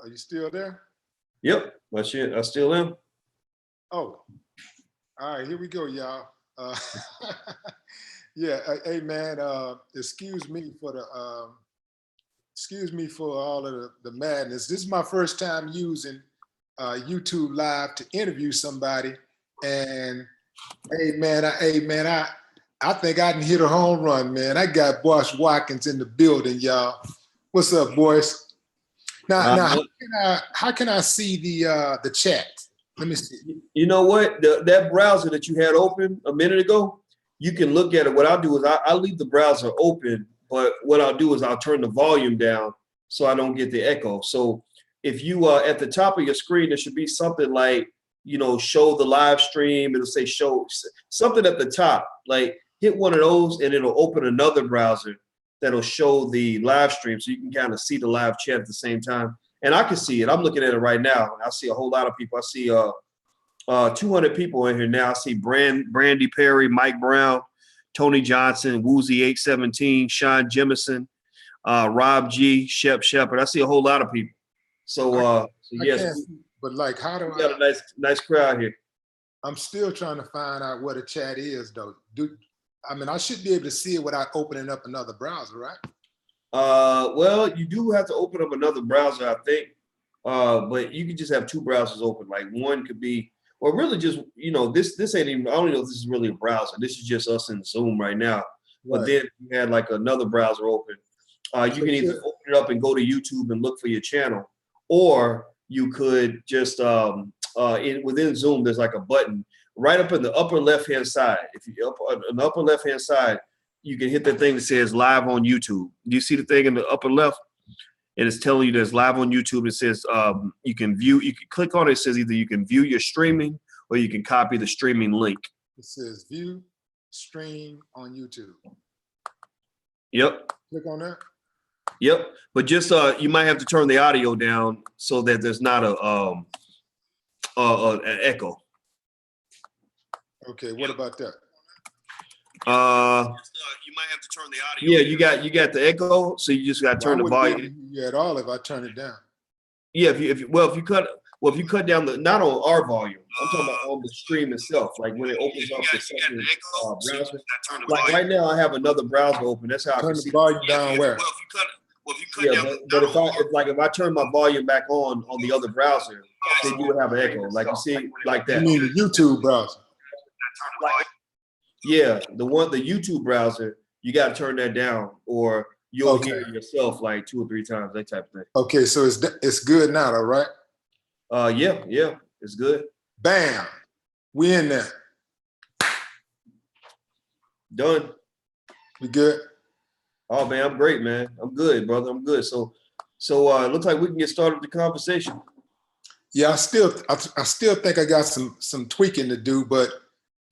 Are you still there? Yep, that shit. I still am. Oh, all right, here we go, y'all. Yeah, hey man, excuse me for all of the madness. This is my first time using YouTube Live to interview somebody, and I think I can hit a home run, man. I got Boyce Watkins in the building, y'all. What's up, Boyce? Now, how can I see the chat? Let me see. You know what? That browser that you had open a minute ago, you can look at it. What I'll do is I leave the browser open, but what I'll do is I'll turn the volume down so I don't get the echo. So if you at the top of your screen, there should be something like, show the live stream. It'll say show something at the top, like hit one of those and it'll open another browser that'll show the live stream so you can kind of see the live chat at the same time. And I can see it. I'm looking at it right now. I see a whole lot of people. I see 200 people in here now. I see Brandy Perry, Mike Brown, Tony Johnson, Woozy 817, Sean Jemison, Rob G, Shep Shepherd. I see a whole lot of people. So yes. But like, how do we got a nice crowd here. I'm still trying to find out what a chat is, though. I should be able to see it without opening up another browser, right? Well, you do have to open up another browser, I think. But you can just have two browsers open. Like one could be, or really just, this ain't even, I don't know if this is really a browser. This is just us in Zoom right now. Right. But then you had like another browser open. You can either open it up and go to YouTube and look for your channel, or you could just, within Zoom, there's like a button right up in the upper left-hand side. If you up on the upper left-hand side, you can hit the thing that says live on YouTube. Do you see the thing in the upper left? And it's telling you there's live on YouTube. It says you can click on it. It says either you can view your streaming or you can copy the streaming link. It says view stream on YouTube. Yep. Click on that. Yep. But just you might have to turn the audio down so that there's not an echo. Okay, what about that? You might have to turn the audio. Yeah, you got the echo, so you just got to turn the volume. Yeah, at all if I turn it down. Yeah, if you cut down not on our volume, I'm talking about on the stream itself, like when it opens up the second browser. Like right now, I have another browser open. That's how I can see the volume down where. Well, if you cut down, but if I turn my volume back on the other browser, then you would have an echo, like you see, like that. You mean the YouTube browser? Yeah, the YouTube browser, you got to turn that down, or you'll hear it yourself like 2 or 3 times, that type of thing. Okay, so it's good now, all right? Yeah, it's good. Bam, we in there. Done. We good? Oh man, I'm great, man. I'm good, brother. I'm good. So it looks like we can get started with the conversation. Yeah, I still think I got some tweaking to do, but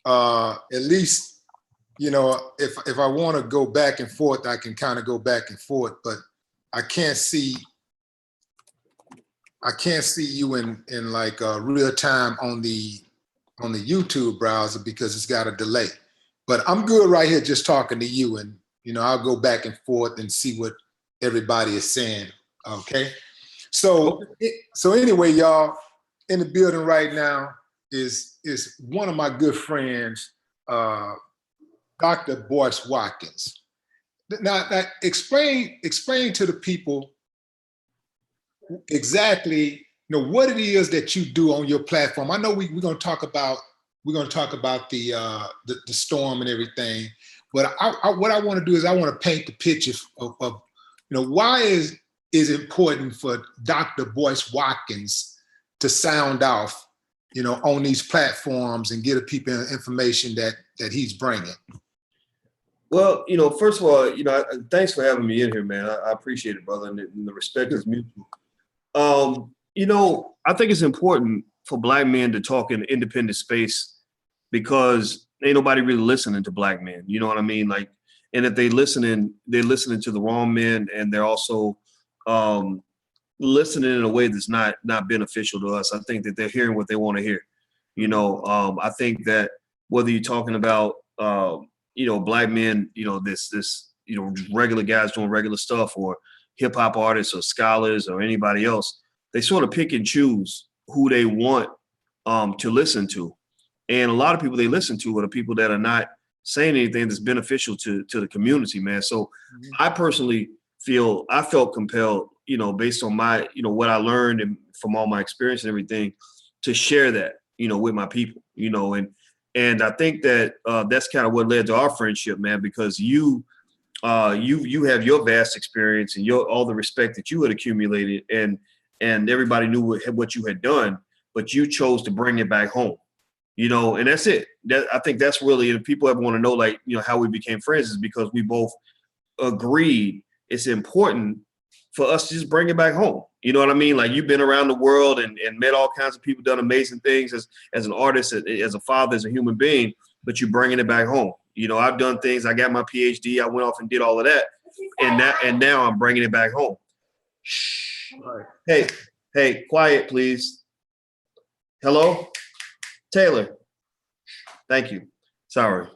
at least, if I want to go back and forth, I can kind of go back and forth, but I can't see you in like real time on the YouTube browser because it's got a delay. But I'm good right here just talking to you, and I'll go back and forth and see what everybody is saying. Okay. So anyway, y'all, in the building right now is one of my good friends, Dr. Boyce Watkins. Now explain to the people exactly what it is that you do on your platform. I know we're going to talk about the storm and everything, but what I want to do is I want to paint the picture of why is important for Dr. Boyce Watkins to sound off, on these platforms and give people information that he's bringing. Well, first of all, thanks for having me in here, man. I appreciate it, brother, and the respect is mutual. I think it's important for Black men to talk in independent space because ain't nobody really listening to Black men. You know what I mean? Like, and if they're listening to the wrong men, and they're also listening in a way that's not beneficial to us. I think that they're hearing what they want to hear. I think that whether you're talking about Black men, this regular guys doing regular stuff, or hip hop artists or scholars or anybody else, they sort of pick and choose who they want to listen to. And a lot of people they listen to are the people that are not saying anything that's beneficial to the community, man. So I personally I felt compelled, based on my, what I learned and from all my experience and everything, to share that, with my people, and I think that that's kind of what led to our friendship, man, because you have your vast experience and all the respect that you had accumulated, and everybody knew what you had done, but you chose to bring it back home, and that's it. I think that's really, if people ever want to know, like, how we became friends, is because we both agreed it's important for us to just bring it back home. You know what I mean? Like, you've been around the world and met all kinds of people, done amazing things as an artist, as a father, as a human being, but you're bringing it back home. I've done things. I got my PhD. I went off and did all of that. And now I'm bringing it back home. Shh. Right. Hey, quiet, please. Hello? Taylor. Thank you. Sorry.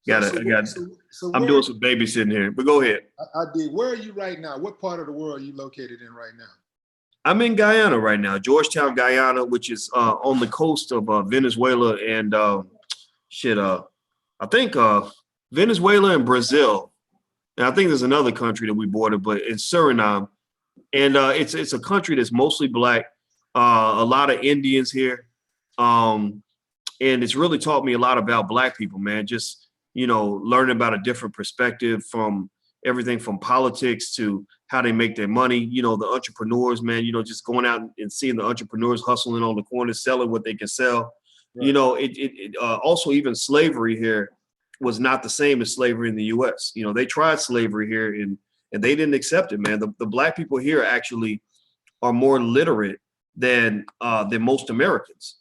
I'm doing some babysitting here, but go ahead. I did. Where are you right now? What part of the world are you located in right now? I'm in Guyana right now, Georgetown, Guyana, which is on the coast of Venezuela and I think Venezuela and Brazil. And I think there's another country that we border, but it's Suriname. And it's a country that's mostly Black, a lot of Indians here. And it's really taught me a lot about Black people, man. Just, learning about a different perspective, from everything from politics to how they make their money. The entrepreneurs, man, just going out and seeing the entrepreneurs hustling on the corner, selling what they can sell. Right. Also, even slavery here was not the same as slavery in the U.S. They tried slavery here and they didn't accept it, man. The Black people here actually are more literate than most Americans,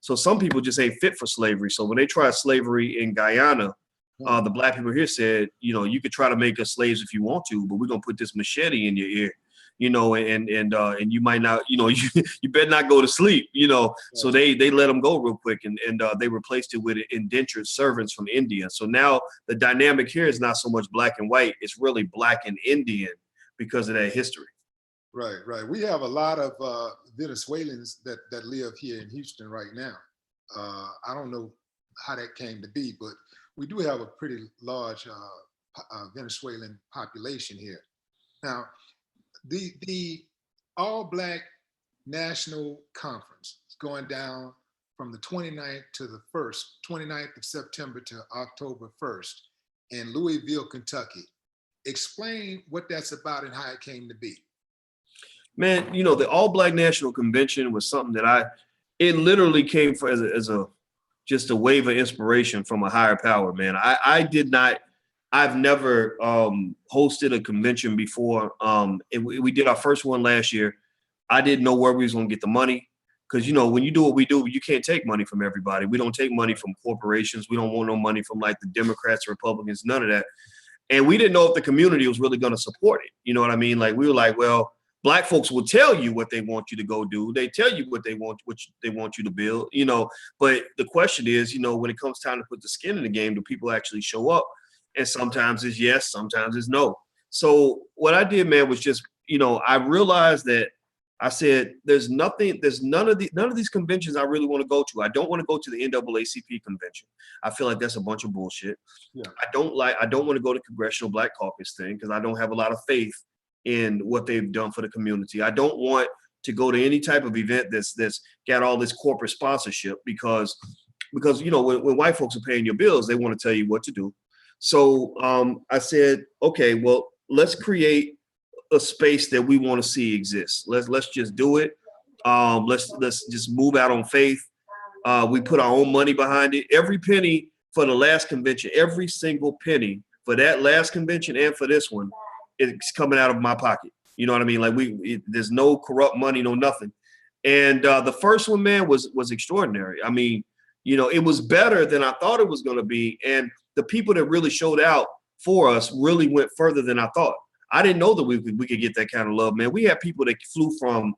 so some people just ain't fit for slavery. So when they tried slavery in Guyana, the Black people here said, you could try to make us slaves if you want to, but we're gonna put this machete in your ear, and you might not, you better not go to sleep, So they let them go real quick, and they replaced it with indentured servants from India. So now the dynamic here is not so much Black and white; it's really Black and Indian because of that history. Right. We have a lot of Venezuelans that live here in Houston right now. I don't know how that came to be, but we do have a pretty large Venezuelan population here. Now, the All Black National Conference is going down from the 29th to the 29th of September to October 1st in Louisville, Kentucky. Explain what that's about and how it came to be. Man, the All Black National Convention was something that it literally came for as just a wave of inspiration from a higher power, man. I've never hosted a convention before. We did our first one last year. I didn't know where we was gonna get the money, because when you do what we do, you can't take money from everybody. We don't take money from corporations. We don't want no money from like the Democrats, Republicans, none of that. And we didn't know if the community was really gonna support it. You know what I mean? Like, we were like, well, Black folks will tell you what they want you to go do. They tell you what they want you to build, But the question is, when it comes time to put the skin in the game, do people actually show up? And sometimes it's yes, sometimes it's no. So what I did, man, was just, I realized that I said, there's none of these conventions I really want to go to. I don't want to go to the NAACP convention. I feel like that's a bunch of bullshit. Yeah. I don't want to go to Congressional Black Caucus thing, because I don't have a lot of faith in what they've done for the community. I don't want to go to any type of event that's got all this corporate sponsorship, because when white folks are paying your bills, they want to tell you what to do. So I said, okay, well, let's create a space that we want to see exist. Let's just do it. Let's just move out on faith. We put our own money behind it. Every penny for the last convention, every single penny for that last convention and for this one, it's coming out of my pocket. You know what I mean? Like, there's no corrupt money, no nothing. And the first one, man, was extraordinary. I mean, it was better than I thought it was going to be. And the people that really showed out for us really went further than I thought. I didn't know that we could get that kind of love, man. We had people that flew from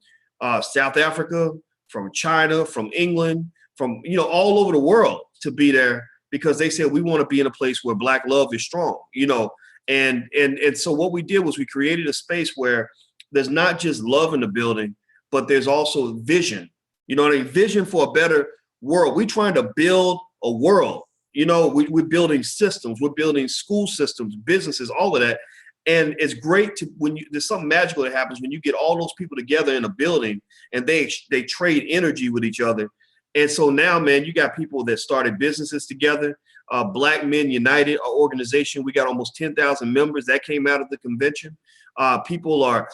South Africa, from China, from England, from, all over the world to be there, because they said, we want to be in a place where Black love is strong, And so what we did was we created a space where there's not just love in the building, but there's also vision. You know what I mean? Vision for a better world. We're trying to build a world. You know, we're building systems, we're building school systems, businesses, all of that. And it's great to there's something magical that happens when you get all those people together in a building and they trade energy with each other. And so now, man, you got people that started businesses together. Black Men United, our organization, we got almost 10,000 members that came out of the convention. People are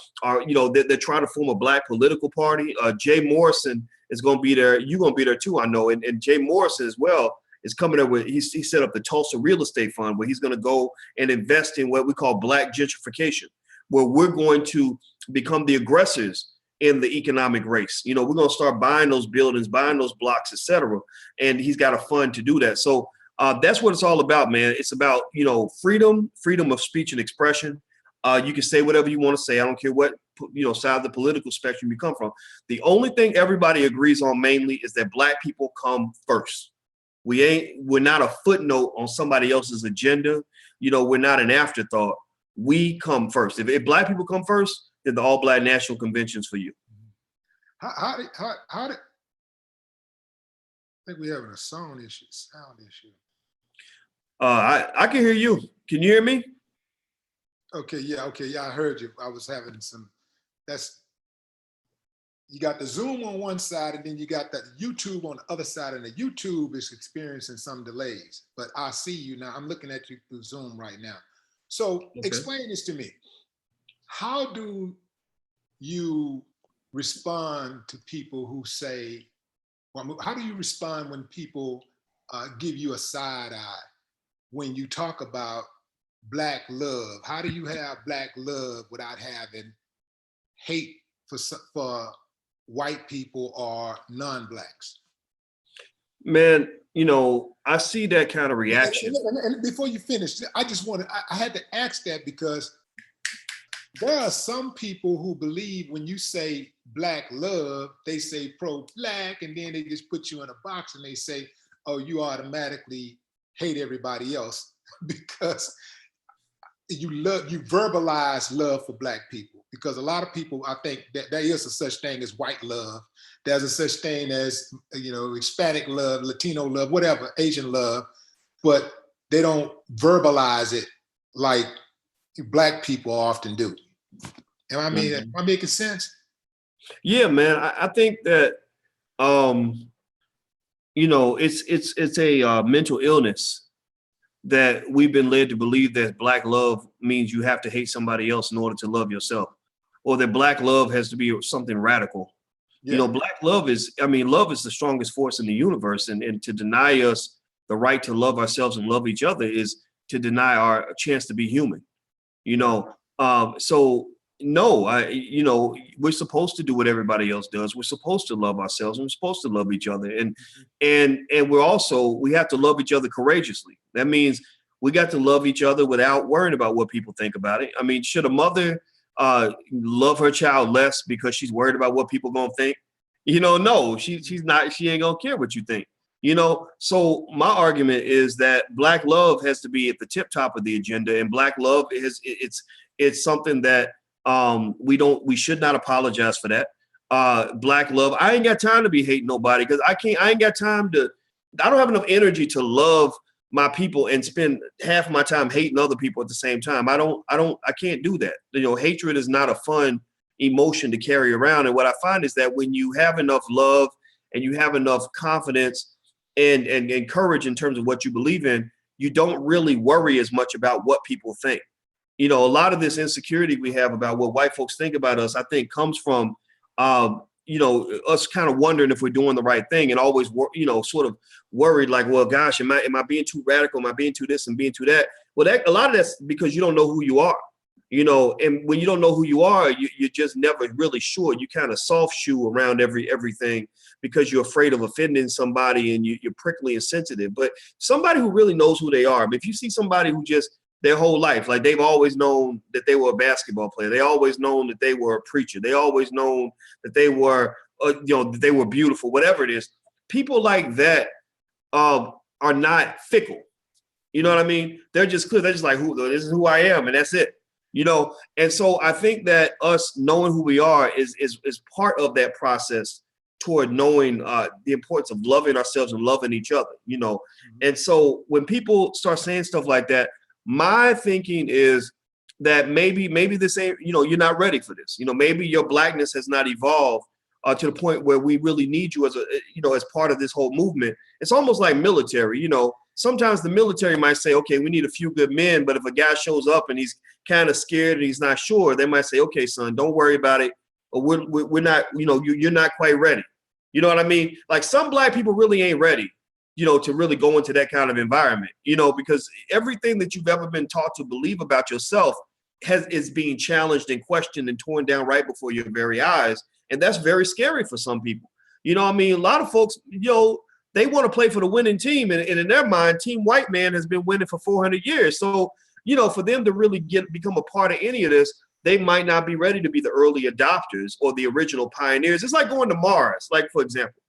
you know, they're trying to form a Black political party. Jay Morrison is going to be there. You're going to be there too, I know. And Jay Morrison as well is coming up with, he set up the Tulsa Real Estate Fund, where he's going to go and invest in what we call Black gentrification, where we're going to become the aggressors in the economic race. You know, we're going to start buying those buildings, buying those blocks, et cetera. And he's got a fund to do that. So that's what it's all about, man. It's about, you know, freedom of speech and expression. You can say whatever you want to say. I don't care what, you know, side of the political spectrum you come from. The only thing everybody agrees on mainly is that Black people come first. We're not a footnote on somebody else's agenda. You know, we're not an afterthought. We come first. If Black people come first, then the All Black National Convention's for you. How did I think we're having a sound issue. I can hear you. Can you hear me? Okay, yeah, I heard you. I was having you got the Zoom on one side and then you got the YouTube on the other side, and the YouTube is experiencing some delays, but I see you now. I'm looking at you through Zoom right now. So Explain this to me. How do you respond to people who say, how do you respond when people give you a side eye when you talk about Black love? How do you have Black love without having hate for white people or non-Blacks? Man, you know, I see that kind of reaction. And before you finish, I had to ask that because there are some people who believe when you say Black love, they say pro-Black, and then they just put you in a box and they say, oh, you automatically hate everybody else because you verbalize love for Black people. Because a lot of people, I think that there is a such thing as white love. There's a such thing as, you know, Hispanic love, Latino love, whatever, Asian love, but they don't verbalize it like Black people often do. Am I making sense? Yeah, man. I think that, you know, it's a mental illness that we've been led to believe that Black love means you have to hate somebody else in order to love yourself, or that Black love has to be something radical. Yeah. You know, Black love is the strongest force in the universe. And to deny us the right to love ourselves and love each other is to deny our chance to be human. You know, so no, you know, we're supposed to do what everybody else does. We're supposed to love ourselves and we're supposed to love each other. And we have to love each other courageously. That means we got to love each other without worrying about what people think about it. I mean, should a mother love her child less because she's worried about what people gonna think? You know, no, she ain't gonna care what you think. You know, so my argument is that Black love has to be at the tip top of the agenda, and Black love it's something that we should not apologize for that. Black love, I ain't got time to be hating nobody because I don't have enough energy to love my people and spend half my time hating other people at the same time. I can't do that. You know, hatred is not a fun emotion to carry around. And what I find is that when you have enough love and you have enough confidence and courage in terms of what you believe in, you don't really worry as much about what people think. You know, a lot of this insecurity we have about what white folks think about us, I think comes from, you know, us kind of wondering if we're doing the right thing and always, you know, sort of worried like, well, gosh, am I being too radical? Am I being too this and being too that? Well, a lot of that's because you don't know who you are, you know, and when you don't know who you are, you're just never really sure. You kind of soft shoe around everything because you're afraid of offending somebody and you're prickly and sensitive. But somebody who really knows who they are, if you see somebody who just their whole life, like they've always known that they were a basketball player. They always known that they were a preacher. They always known that they were, you know, that they were beautiful, whatever it is. People like that are not fickle. You know what I mean? They're just clear. They're just like, this is who I am, and that's it. you know. And so I think that us knowing who we are is part of that process toward knowing the importance of loving ourselves and loving each other, you know. And so when people start saying stuff like that, my thinking is that maybe this ain't, you know, you're not ready for this. You know, maybe your blackness has not evolved to the point where we really need you as a, you know, as part of this whole movement. It's almost like military, you know. Sometimes the military might say, okay, we need a few good men, but if a guy shows up and he's kind of scared and he's not sure, they might say, okay, son, don't worry about it. Or we're not, you know, you're not quite ready. You know what I mean? Like some black people really ain't ready, you know, to really go into that kind of environment, you know, because everything that you've ever been taught to believe about yourself is being challenged and questioned and torn down right before your very eyes. And that's very scary for some people. You know what I mean? A lot of folks, you know, they want to play for the winning team. And in their mind, Team White Man has been winning for 400 years. So, you know, for them to really become a part of any of this, they might not be ready to be the early adopters or the original pioneers. It's like going to Mars. Like, for example,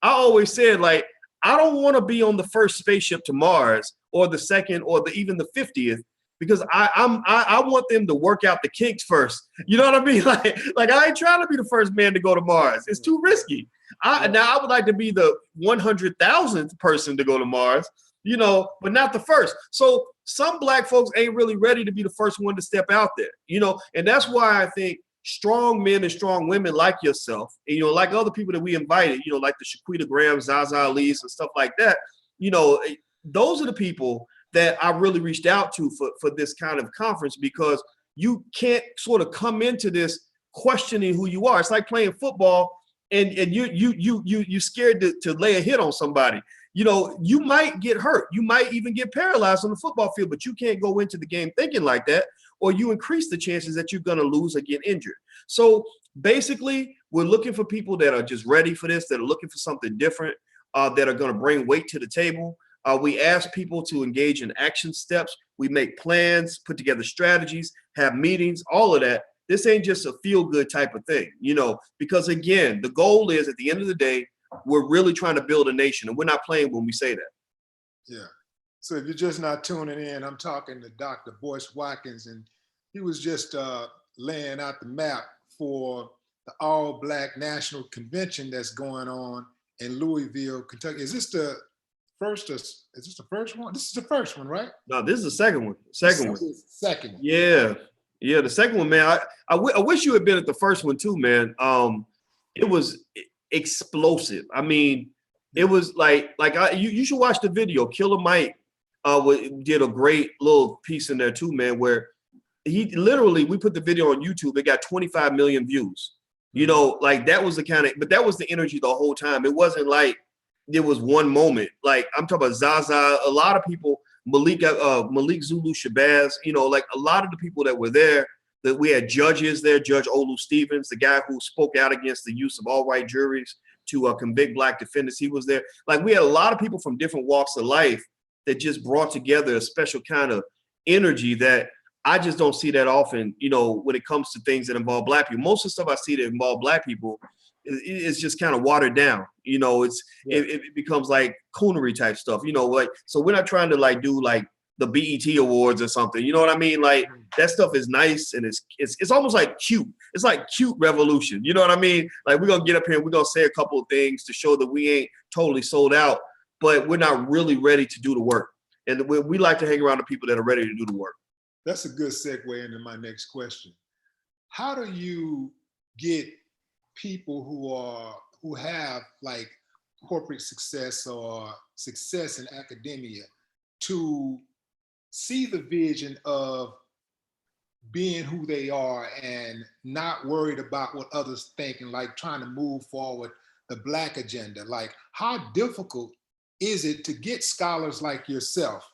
I always said, like, I don't want to be on the first spaceship to Mars or the second or even the 50th, because I want them to work out the kinks first. You know what I mean? Like I ain't trying to be the first man to go to Mars. It's too risky. Now I would like to be the 100,000th person to go to Mars, you know, but not the first. So some black folks ain't really ready to be the first one to step out there, you know, and that's why I think strong men and strong women like yourself, and, you know, like other people that we invited, you know, like the Shaquita Graham, Zaza Ali's and stuff like that, you know, those are the people that I really reached out to for this kind of conference, because you can't sort of come into this questioning who you are. It's like playing football and you scared to lay a hit on somebody. You know, you might get hurt. You might even get paralyzed on the football field, but you can't go into the game thinking like that, or you increase the chances that you're going to lose or get injured. So basically, we're looking for people that are just ready for this, that are looking for something different, that are going to bring weight to the table. We ask people to engage in action steps. We make plans, put together strategies, have meetings, all of that. This ain't just a feel-good type of thing, you know, because again, the goal is at the end of the day, we're really trying to build a nation, and we're not playing when we say that. Yeah. So if you're just not tuning in, I'm talking to Dr. Boyce Watkins, and he was just laying out the map for the All Black National Convention that's going on in Louisville, Kentucky. Is this the first? Is this the first one? This is the first one, right? No, this is the second one. Second one. Second one. Yeah. Yeah, the second one, man. I wish you had been at the first one too, man. It was explosive. I mean, it was you should watch the video. Killer Mike did a great little piece in there too, man, where he literally, we put the video on YouTube, it got 25 million views. You know, like that was the kind of, but that was the energy the whole time. It wasn't like there was one moment. Like I'm talking about Zaza, a lot of people, Malik Zulu Shabazz, you know, like a lot of the people that were there, that we had judges there, Judge Olu Stevens, the guy who spoke out against the use of all white juries to convict black defendants. He was there. Like we had a lot of people from different walks of life that just brought together a special kind of energy that I just don't see that often, you know, when it comes to things that involve black people. Most of the stuff I see that involve black people is just kind of watered down. You know, it becomes like coonery type stuff, you know, like, so we're not trying to like do like the BET Awards or something. You know what I mean? Like that stuff is nice and it's almost like cute. It's like cute revolution. You know what I mean? Like we're gonna get up here and we're gonna say a couple of things to show that we ain't totally sold out, but we're not really ready to do the work. And we like to hang around the people that are ready to do the work. That's a good segue into my next question. How do you get people who have like corporate success or success in academia to see the vision of being who they are and not worried about what others think, and like trying to move forward the Black agenda? Like, how difficult is it to get scholars like yourself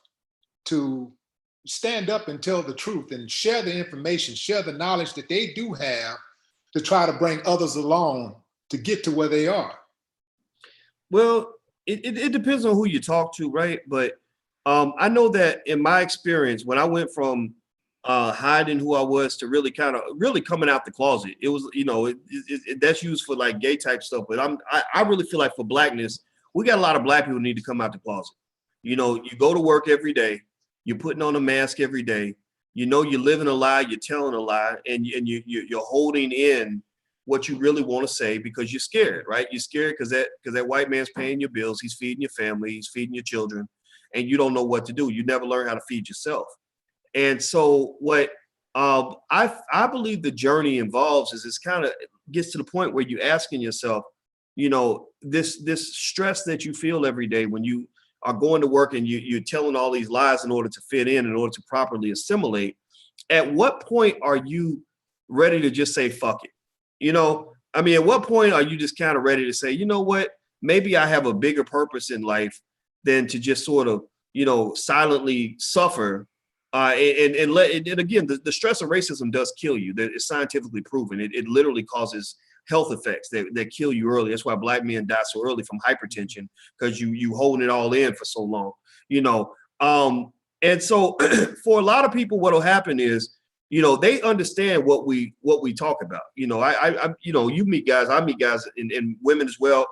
to stand up and tell the truth and share the information, share the knowledge that they do have, to try to bring others along to get to where they are? Well, it depends on who you talk to, right? But I know that in my experience, when I went from hiding who I was to really coming out the closet, it was, you know, that's used for like gay type stuff. But I really feel like for Blackness, we got a lot of Black people who need to come out the closet. You know, you go to work every day, you're putting on a mask every day, you know you're living a lie, you're telling a lie, and you're holding in what you really want to say because you're scared, right? You're scared because that white man's paying your bills, he's feeding your family, he's feeding your children, and you don't know what to do. You never learn how to feed yourself. And so what I believe the journey involves is it's kind of gets to the point where you're asking yourself, you know, this stress that you feel every day when you are going to work and you're telling all these lies in order to fit in order to properly assimilate. At what point are you ready to just say, fuck it? You know, I mean, at what point are you just kind of ready to say, you know what, maybe I have a bigger purpose in life than to just sort of, you know, silently suffer. And again, the stress of racism does kill you. That is scientifically proven. It literally causes health effects that kill you early. That's why Black men die so early from hypertension, because you holding it all in for so long, you know. And so for a lot of people, what'll happen is, you know, they understand what we talk about. You know, I you know, you meet guys, I meet guys and women as well,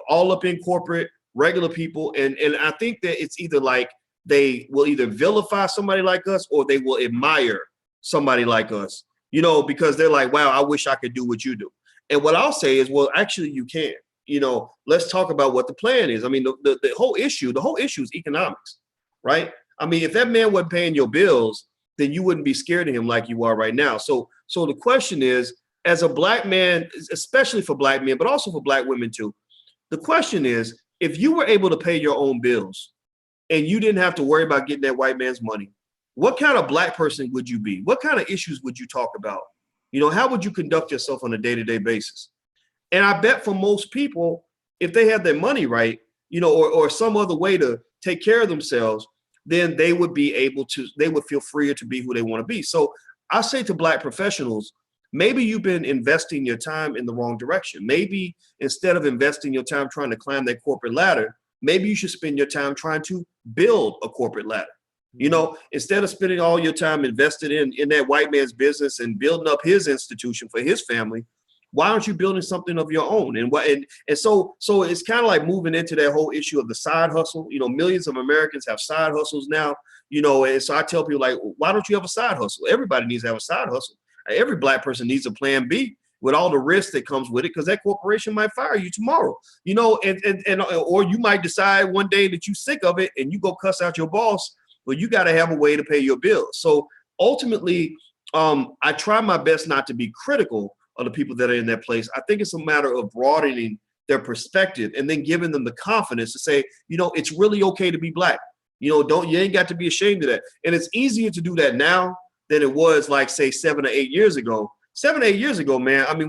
all up in corporate, regular people, and I think that it's either like they will either vilify somebody like us or they will admire somebody like us, you know, because they're like, wow, I wish I could do what you do. And what I'll say is, well, actually you can. You know, let's talk about what the plan is. I mean, the whole issue is economics, right? I mean, if that man wasn't paying your bills, then you wouldn't be scared of him like you are right now. So the question is, as a Black man, especially for Black men, but also for Black women too, the question is, if you were able to pay your own bills and you didn't have to worry about getting that white man's money, what kind of Black person would you be? What kind of issues would you talk about? You know, how would you conduct yourself on a day-to-day basis? And I bet for most people, if they had their money right, you know, or some other way to take care of themselves, then they would be able to, they would feel freer to be who they want to be. So I say to Black professionals, maybe you've been investing your time in the wrong direction. Maybe instead of investing your time trying to climb that corporate ladder, maybe you should spend your time trying to build a corporate ladder. You know, instead of spending all your time invested in that white man's business and building up his institution for his family, why aren't you building something of your own? And so it's kind of like moving into that whole issue of the side hustle. You know, millions of Americans have side hustles now, you know, and so I tell people, like, why don't you have a side hustle? Everybody needs to have a side hustle. Every Black person needs a plan B with all the risk that comes with it, because that corporation might fire you tomorrow, you know, and or you might decide one day that you're sick of it and you go cuss out your boss. Well, you got to have a way to pay your bills. So ultimately, I try my best not to be critical of the people that are in that place. I think it's a matter of broadening their perspective and then giving them the confidence to say, you know, it's really okay to be Black. You know, you ain't got to be ashamed of that. And it's easier to do that now than it was, like, say, 7 or 8 years ago. 7 or 8 years ago, man, I mean,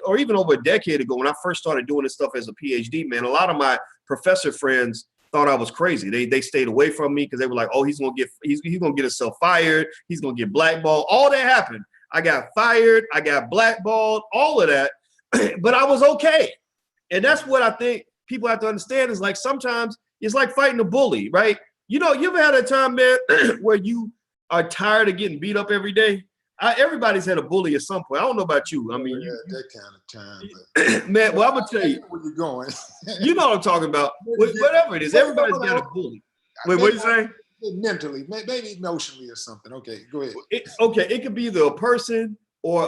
or even over a decade ago, when I first started doing this stuff as a PhD, man, a lot of my professor friends thought I was crazy. They stayed away from me because they were like, oh, he's gonna get himself fired, he's gonna get blackballed. All that happened. I got fired, I got blackballed, all of that, but I was okay. And that's what I think people have to understand, is like, sometimes it's like fighting a bully, right? You know, you ever had a time, man, where you are tired of getting beat up every day? Everybody's had a bully at some point. I don't know about you. I mean, that kind of time. But man, well, I'm gonna tell you where you're going. You know what I'm talking about. Whatever it is, everybody's got a bully. Wait, what are you saying? Mentally, maybe emotionally or something. Okay, go ahead. It could be either a person or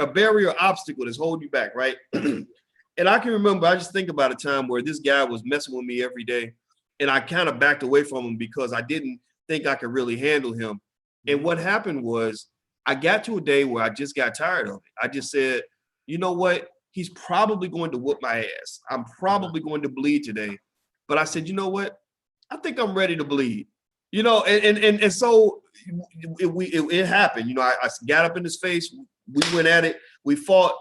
a barrier obstacle that's holding you back, right? And I can remember, I just think about a time where this guy was messing with me every day, and I kind of backed away from him because I didn't think I could really handle him. And what happened was, I got to a day where I just got tired of it. I just said, you know what? He's probably going to whoop my ass. I'm probably going to bleed today. But I said, you know what? I think I'm ready to bleed. You know, and so it happened. You know, I got up in his face. We went at it. We fought.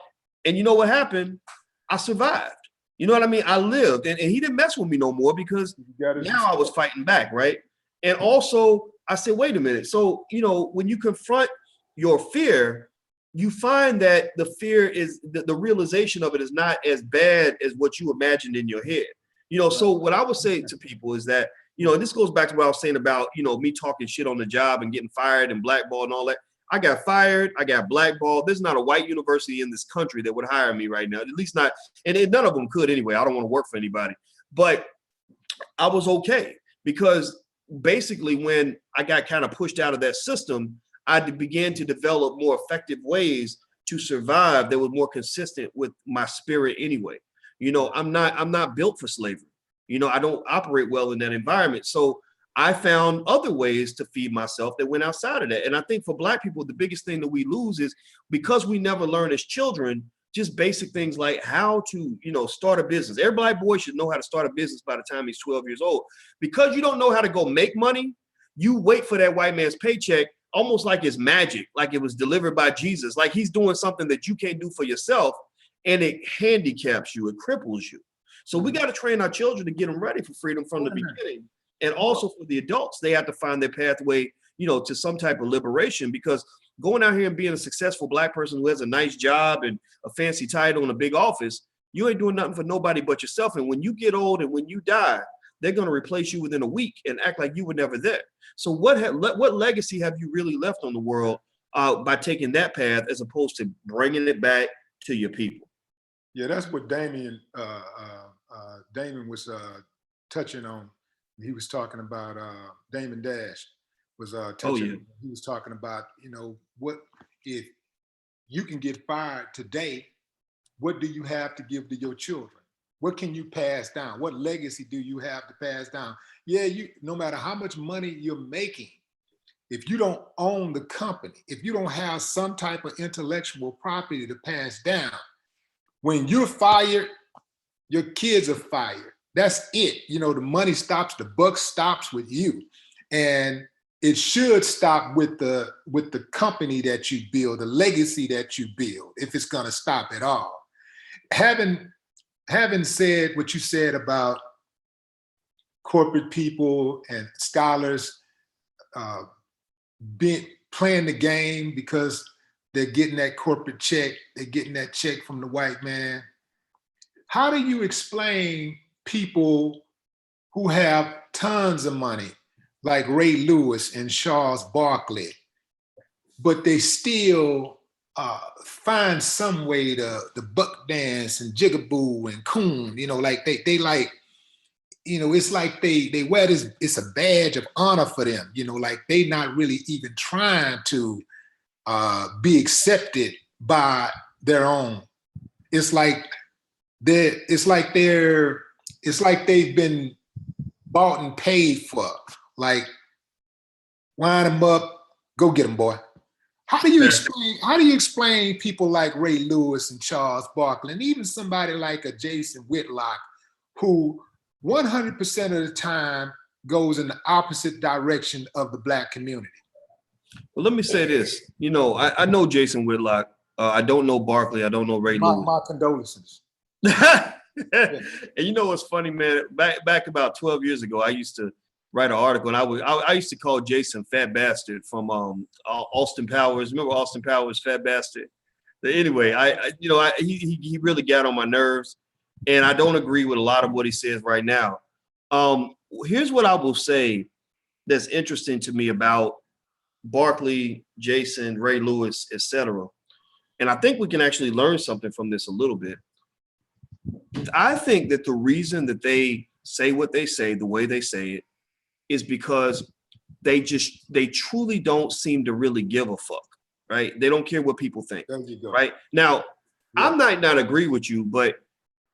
And you know what happened? I survived. You know what I mean? I lived. And he didn't mess with me no more because now I was fighting back, right? And also, I said, wait a minute. So, you know, when you confront your fear, you find that the fear is the realization of it is not as bad as what you imagined in your head. You know, so what I would say to people is that, you know, and this goes back to what I was saying about, you know, me talking shit on the job and getting fired and blackballed and all that. I got fired, I got blackballed. There's not a white university in this country that would hire me right now, at least not, and none of them could anyway. I don't want to work for anybody, but I was okay, because basically when I got kind of pushed out of that system, I began to develop more effective ways to survive that was more consistent with my spirit anyway. You know, I'm not built for slavery. You know, I don't operate well in that environment. So I found other ways to feed myself that went outside of that. And I think for Black people, the biggest thing that we lose is because we never learn as children, just basic things like how to, you know, start a business. Every Black boy should know how to start a business by the time he's 12 years old. Because you don't know how to go make money, you wait for that white man's paycheck almost like it's magic, like it was delivered by Jesus, like he's doing something that you can't do for yourself, and it handicaps you, it cripples you. So we got to train our children to get them ready for freedom from the beginning. And also for the adults, they have to find their pathway, you know, to some type of liberation, because going out here and being a successful Black person who has a nice job and a fancy title and a big office, you ain't doing nothing for nobody but yourself. And when you get old and when you die, they're going to replace you within a week and act like you were never there. So what legacy have you really left on the world by taking that path as opposed to bringing it back to your people? Yeah, that's what Damon was touching on. He was talking about Damon Dash was touching. He was talking about, you know, what if you can get fired today? What do you have to give to your children? What can you pass down? What legacy do you have to pass down? Yeah, no matter how much money you're making, if you don't own the company, if you don't have some type of intellectual property to pass down, when you're fired, your kids are fired. That's it. You know, the money stops, the buck stops with you. And it should stop with the company that you build, the legacy that you build, if it's gonna stop at all. Having said what you said about corporate people and scholars playing the game because they're getting that corporate check, they're getting that check from the white man. How do you explain people who have tons of money, like Ray Lewis and Charles Barkley, but they still find some way to buck dance and jigaboo and coon, you know, like they like, you know, it's like they wear this, it's a badge of honor for them, you know, like they not really even trying to be accepted by their own. It's like they've been bought and paid for. Like, wind them up, go get them, boy. How do you explain people like Ray Lewis and Charles Barkley, and even somebody like a Jason Whitlock, who 100% of the time goes in the opposite direction of the Black community? Well, let me say this. You know, I know Jason Whitlock. I don't know Barkley. I don't know Ray Lewis. My condolences. And you know what's funny, man? Back about 12 years ago, I used to write an article, and I used to call Jason Fat Bastard from Austin Powers. Remember Austin Powers, Fat Bastard? But anyway, he really got on my nerves, and I don't agree with a lot of what he says right now. Here's what I will say that's interesting to me about Barkley, Jason, Ray Lewis, etc. And I think we can actually learn something from this a little bit. I think that the reason that they say what they say, the way they say it, is because they truly don't seem to really give a fuck, right? They don't care what people think, right? Now, yeah. I might not agree with you, but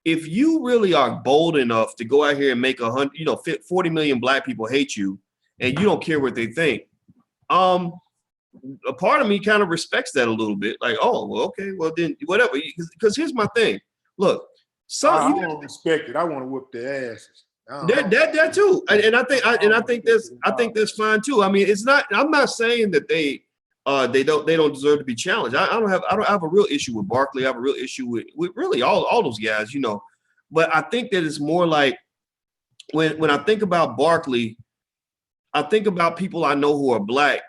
if you really are bold enough to go out here and make 40 million Black people hate you, and you don't care what they think, a part of me kind of respects that a little bit. Like, oh, well, okay, well then whatever. Because here's my thing. Look, I don't respect it. I want to whoop their asses. That too, and I think that's fine too. I mean, it's not. I'm not saying that they don't deserve to be challenged. I don't have a real issue with Barkley. I have a real issue with really all those guys, you know. But I think that it's more like when I think about Barkley, I think about people I know who are Black,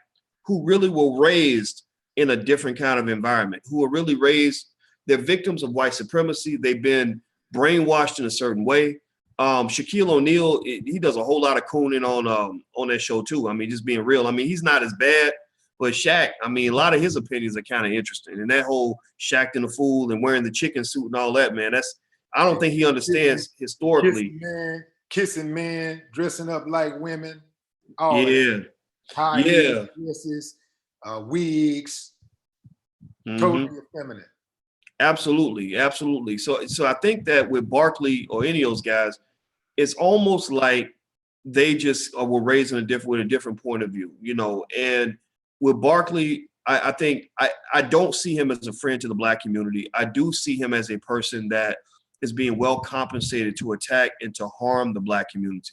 who really were raised in a different kind of environment, who are really raised. They're victims of white supremacy. They've been brainwashed in a certain way. Shaquille O'Neal, he does a whole lot of cooning on that show too. I mean, just being real. I mean, he's not as bad, but Shaq, I mean, a lot of his opinions are kind of interesting. And that whole Shaq and the Fool and wearing the chicken suit and all that, man, I don't think he understands historically. Kissing men, dressing up like women. Yeah. High dresses, wigs, totally effeminate. Absolutely, absolutely. So I think that with Barkley or any of those guys, it's almost like they just were raised in with a different point of view, you know. And with Barkley, I think I don't see him as a friend to the Black community. I do see him as a person that is being well compensated to attack and to harm the Black community.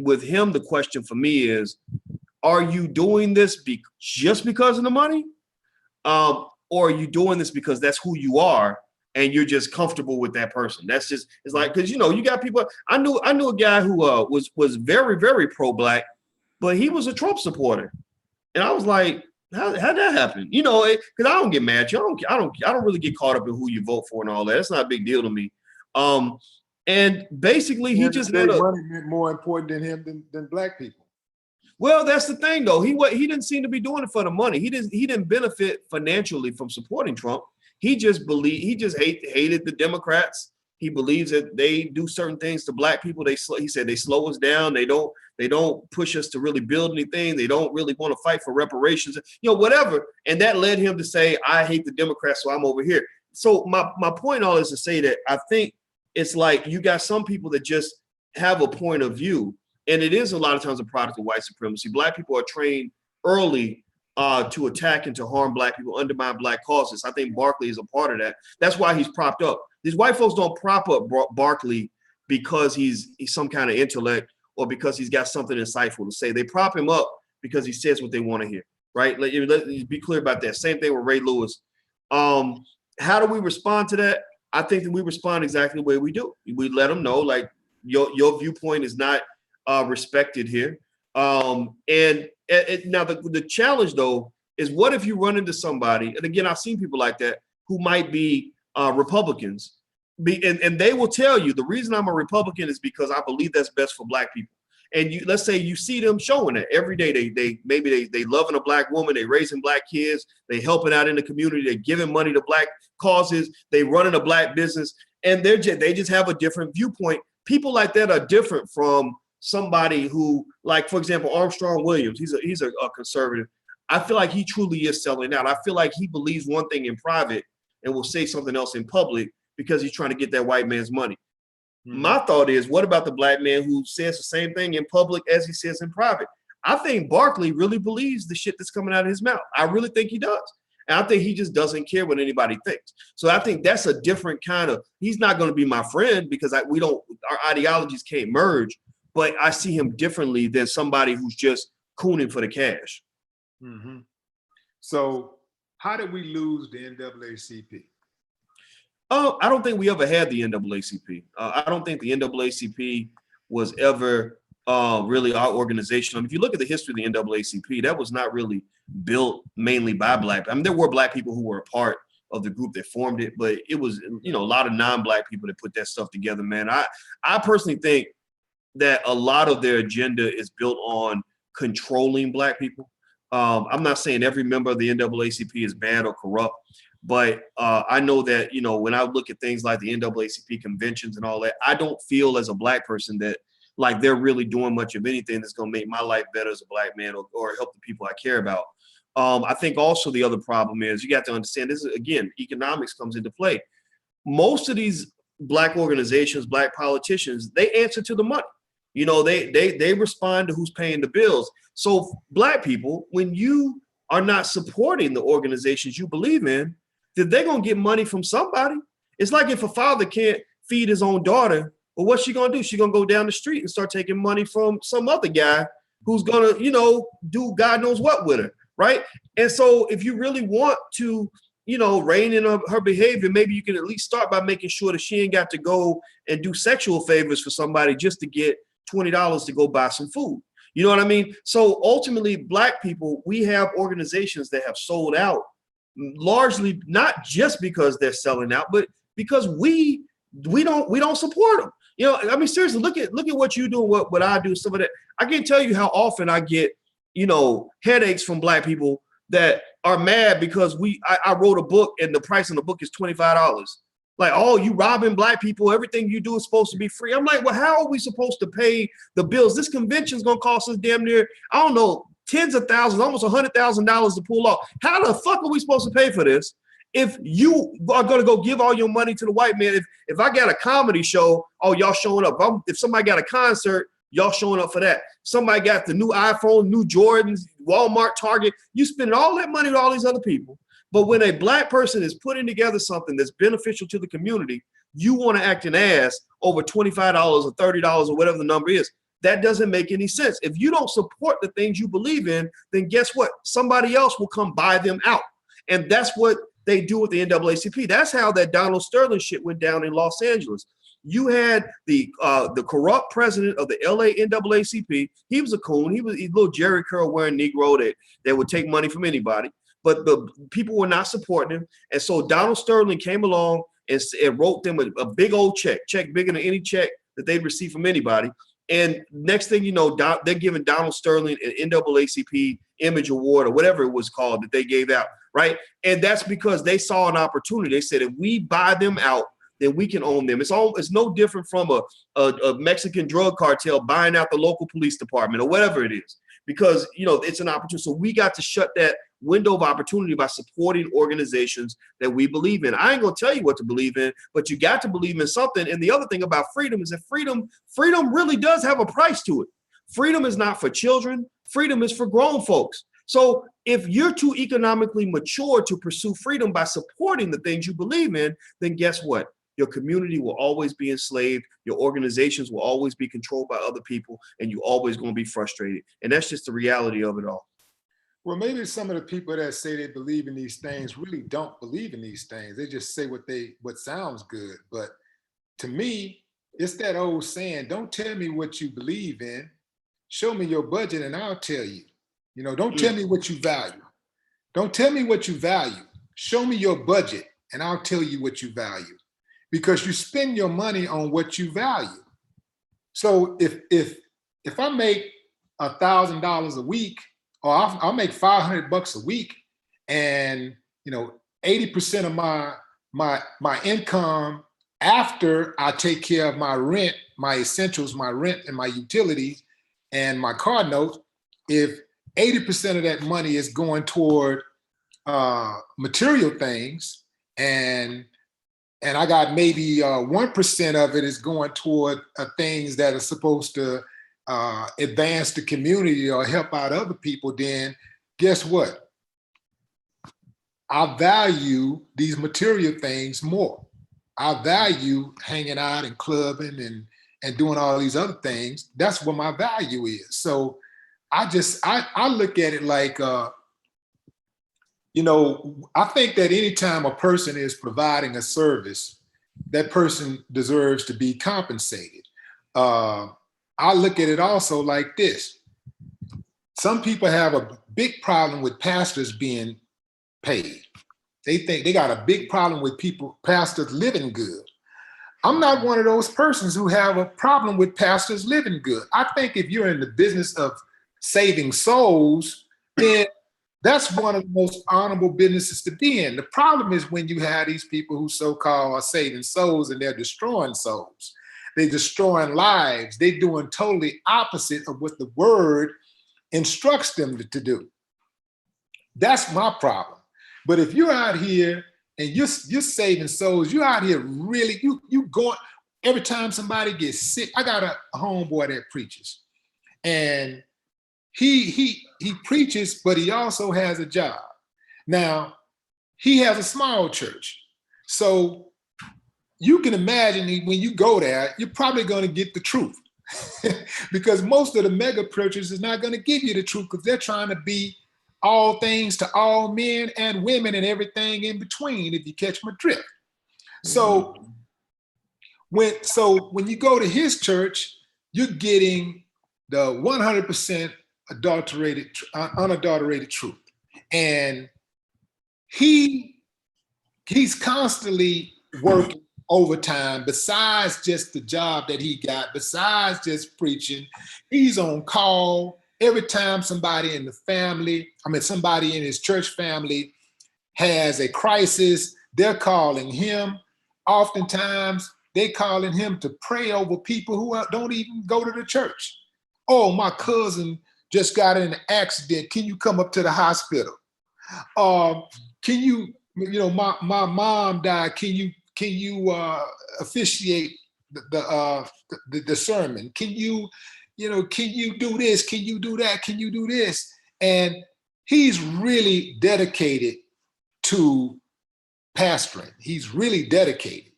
With him, the question for me is, are you doing this just because of the money? Or are you doing this because that's who you are and you're just comfortable with that person? That's just, it's like, because, you know, you got people, I knew a guy who was very, very pro-Black, but he was a Trump supporter. And I was like, how'd that happen? You know, because I don't get mad. I don't really get caught up in who you vote for and all that. It's not a big deal to me. And basically he just had money meant more important than him than Black people. Well, that's the thing, though. He didn't seem to be doing it for the money. He didn't benefit financially from supporting Trump. He just hated the Democrats. He believes that they do certain things to Black people. He said they slow us down. They don't push us to really build anything. They don't really want to fight for reparations, you know, whatever. And that led him to say, I hate the Democrats, so I'm over here. So my point all is to say that I think it's like you got some people that just have a point of view. And it is a lot of times a product of white supremacy. Black people are trained early to attack and to harm Black people, undermine Black causes. I think Barkley is a part of that. That's why he's propped up. These white folks don't prop up Barkley because he's some kind of intellect or because he's got something insightful to say. They prop him up because he says what they want to hear, right? Let's be clear about that. Same thing with Ray Lewis. How do we respond to that? I think that we respond exactly the way we do. We let them know, like, your viewpoint is not respected here. And now the challenge, though, is what if you run into somebody, and again, I've seen people like that who might be Republicans, and they will tell you the reason I'm a Republican is because I believe that's best for Black people. And let's say you see them showing that every day. They loving a Black woman, they raising Black kids, they helping out in the community, they giving money to Black causes, they running a Black business, and they just have a different viewpoint. People like that are different from somebody who, like, for example, Armstrong Williams, he's a conservative. I feel like he truly is selling out. I feel like he believes one thing in private and will say something else in public because he's trying to get that white man's money. Mm-hmm. My thought is, what about the Black man who says the same thing in public as he says in private? I think Barkley really believes the shit that's coming out of his mouth. I really think he does. And I think he just doesn't care what anybody thinks. So I think that's a different kind of, he's not going to be my friend because our ideologies can't merge. But I see him differently than somebody who's just cooning for the cash. Mm-hmm. So how did we lose the NAACP? Oh, I don't think we ever had the NAACP. I don't think the NAACP was ever really our organization. I mean, if you look at the history of the NAACP, that was not really built mainly by Black. I mean, there were Black people who were a part of the group that formed it, but it was, you know, a lot of non-Black people that put that stuff together, man. I personally think that a lot of their agenda is built on controlling Black people. I'm not saying every member of the NAACP is bad or corrupt, but I know that, you know, when I look at things like the NAACP conventions and all that, I don't feel as a Black person that like they're really doing much of anything that's going to make my life better as a Black man or help the people I care about. I think also the other problem is you got to understand this is, again, economics comes into play. Most of these Black organizations, Black politicians, they answer to the money. You know, they respond to who's paying the bills. So Black people, when you are not supporting the organizations you believe in, then they're going to get money from somebody. It's like if a father can't feed his own daughter, well, what's she going to do? She's going to go down the street and start taking money from some other guy who's going to, you know, do God knows what with her, right? And so if you really want to, you know, rein in her behavior, maybe you can at least start by making sure that she ain't got to go and do sexual favors for somebody just to get $20 to go buy some food. You know what I mean? So ultimately, Black people, we have organizations that have sold out, largely not just because they're selling out, but because we don't support them. You know, I mean, seriously, look at what you do, what I do, some of that. I can't tell you how often I get, you know, headaches from Black people that are mad because I wrote a book and the price on the book is $25. Like, oh, you robbing Black people, everything you do is supposed to be free. I'm like, well, how are we supposed to pay the bills? This convention is going to cost us damn near, I don't know, tens of thousands, almost $100,000 to pull off. How the fuck are we supposed to pay for this? If you are going to go give all your money to the white man, if I got a comedy show, oh, y'all showing up. If somebody got a concert, y'all showing up for that. Somebody got the new iPhone, new Jordans, Walmart, Target. You spending all that money with all these other people. But when a black person is putting together something that's beneficial to the community, you want to act an ass over $25 or $30 or whatever the number is. That doesn't make any sense. If you don't support the things you believe in, then guess what? Somebody else will come buy them out. And that's what they do with the NAACP. That's how that Donald Sterling shit went down in Los Angeles. You had the corrupt president of the LA NAACP. He was a coon. He was a little Jerry Curl wearing Negro that would take money from anybody. But the people were not supporting him. And so Donald Sterling came along and wrote them a big old check bigger than any check that they'd receive from anybody. And next thing you know, they're giving Donald Sterling an NAACP Image Award or whatever it was called that they gave out, right? And that's because they saw an opportunity. They said, if we buy them out, then we can own them. It's no different from a Mexican drug cartel buying out the local police department or whatever it is, because it's an opportunity. So we got to shut that window of opportunity by supporting organizations that we believe in. I ain't gonna tell you what to believe in, but you got to believe in something. And the other thing about freedom is that freedom really does have a price to it. Freedom is not for children. Freedom is for grown folks. So if you're too economically mature to pursue freedom by supporting the things you believe in, then guess what? Your community will always be enslaved. Your organizations will always be controlled by other people, and you're always going to be frustrated. And that's just the reality of it all. Well, maybe some of the people that say they believe in these things really don't believe in these things. They just say what sounds good. But to me, it's that old saying, don't tell me what you believe in. Show me your budget and I'll tell you. Don't tell me what you value. Don't tell me what you value. Show me your budget and I'll tell you what you value. Because you spend your money on what you value. So if I make $1,000 a week, or I'll make $500 a week, and 80% of my income after I take care of my rent, my essentials, my rent and my utilities and my car notes, if 80% of that money is going toward material things, and I got maybe 1% of it is going toward things that are supposed to advance the community or help out other people, then guess what? I value these material things more. I value hanging out and clubbing and doing all these other things. That's what my value is. So I look at it like, I think that anytime a person is providing a service, that person deserves to be compensated. I look at it also like this. Some people have a big problem with pastors being paid. They think they got a big problem with pastors living good. I'm not one of those persons who have a problem with pastors living good. I think if you're in the business of saving souls, then that's one of the most honorable businesses to be in. The problem is when you have these people who so-called are saving souls and they're destroying souls. They're destroying lives. They're doing totally opposite of what the word instructs them to do. That's my problem. But if you're out here and you're saving souls, you're out here really, you going, every time somebody gets sick, I got a homeboy that preaches. And he preaches, but he also has a job. Now, he has a small church. So you can imagine when you go there, you're probably going to get the truth because most of the mega churches is not going to give you the truth because they're trying to be all things to all men and women and everything in between, if you catch my drift. So when you go to his church, you're getting the 100% unadulterated truth. And he's constantly working overtime besides just the job that he got, besides just preaching. He's on call every time somebody in the family, somebody in his church family has a crisis, they're calling him. Oftentimes they calling him to pray over people who don't even go to the church. Oh, my cousin just got in an accident. Can you come up to the hospital? Can you, my mom died. Can you officiate the sermon? Can you do this? Can you do that? Can you do this? And he's really dedicated to pastoring. He's really dedicated.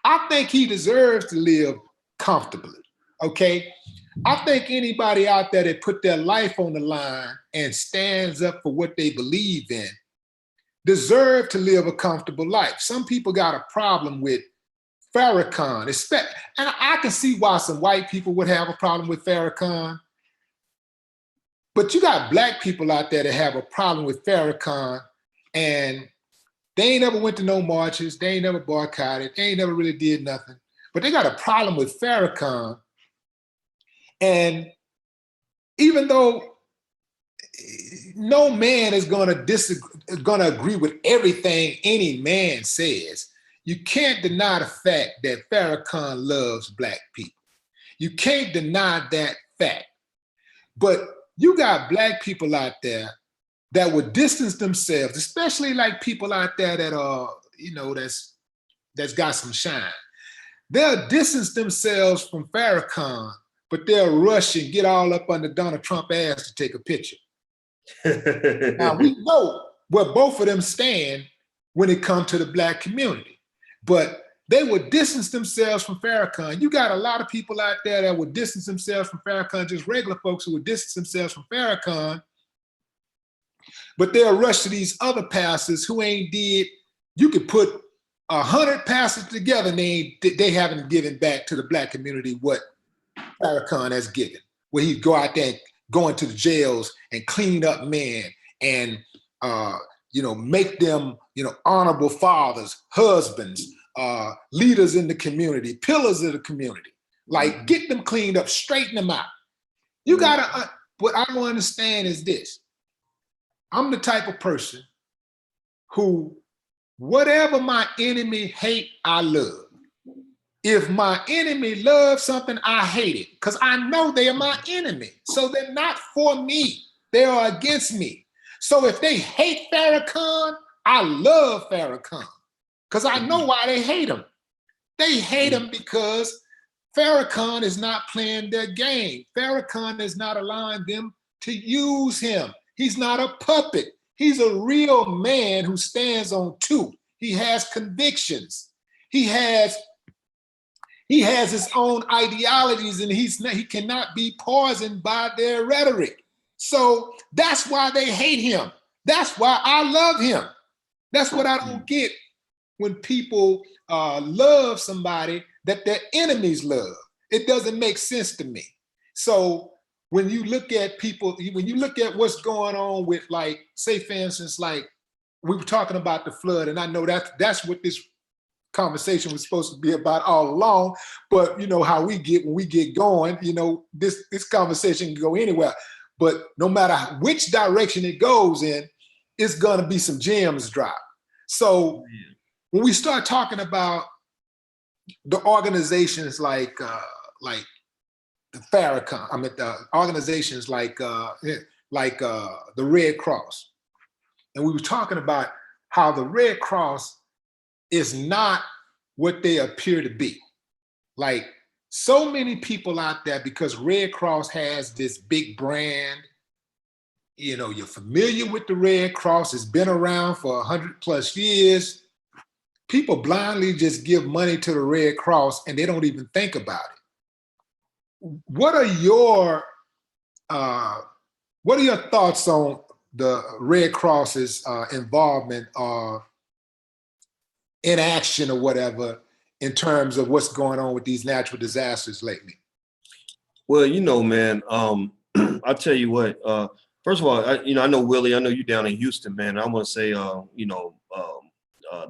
I think he deserves to live comfortably. Okay. I think anybody out there that put their life on the line and stands up for what they believe in deserve to live a comfortable life. Some people got a problem with Farrakhan, and I can see why some white people would have a problem with Farrakhan. But you got black people out there that have a problem with Farrakhan, and they ain't never went to no marches, they ain't never boycotted, they ain't never really did nothing. But they got a problem with Farrakhan. And even though no man is gonna agree with everything any man says, you can't deny the fact that Farrakhan loves black people. You can't deny that fact. But you got black people out there that would distance themselves, especially like people out there that are, that's got some shine. They'll distance themselves from Farrakhan, but they'll rush and get all up under Donald Trump's ass to take a picture. Now we know where both of them stand when it comes to the black community, but they would distance themselves from Farrakhan. You got a lot of people out there that would distance themselves from Farrakhan, just regular folks who would distance themselves from Farrakhan, but they'll rush to these other pastors who ain't did. You could put 100 pastors together and they haven't given back to the black community what Farrakhan has given, where he'd go out there and go into the jails and clean up men and make them honorable fathers, husbands, leaders in the community, pillars of the community. Like, get them cleaned up, straighten them out. You gotta. What I don't understand is this: I'm the type of person who, whatever my enemy hate, I love. If my enemy loves something, I hate it, because I know they are my enemy. So they're not for me. They are against me. So if they hate Farrakhan, I love Farrakhan, because I know why they hate him. They hate him because Farrakhan is not playing their game. Farrakhan is not allowing them to use him. He's not a puppet. He's a real man who stands on two. He has convictions. He has his own ideologies, and he cannot be poisoned by their rhetoric. So that's why they hate him. That's why I love him. That's what I don't get when people love somebody that their enemies love. It doesn't make sense to me. So when you look at people, when you look at what's going on with, like, say for instance, like we were talking about the flood, and I know that's what this conversation was supposed to be about all along, but you know how we get when we get going, this conversation can go anywhere. But no matter which direction it goes in, it's gonna be some gems drop. So when we start talking about the organizations like the Farrakhan, the organizations like the Red Cross, and we were talking about how the Red Cross is not what they appear to be. Like, so many people out there, because Red Cross has this big brand, you're familiar with the Red Cross, it's been around for 100+ years. People blindly just give money to the Red Cross and they don't even think about it. What are your thoughts on the Red Cross's involvement or inaction or whatever in terms of what's going on with these natural disasters lately? Well, man, I'll tell you what. First of all, I know Willie. I know you down in Houston, man. I want to say,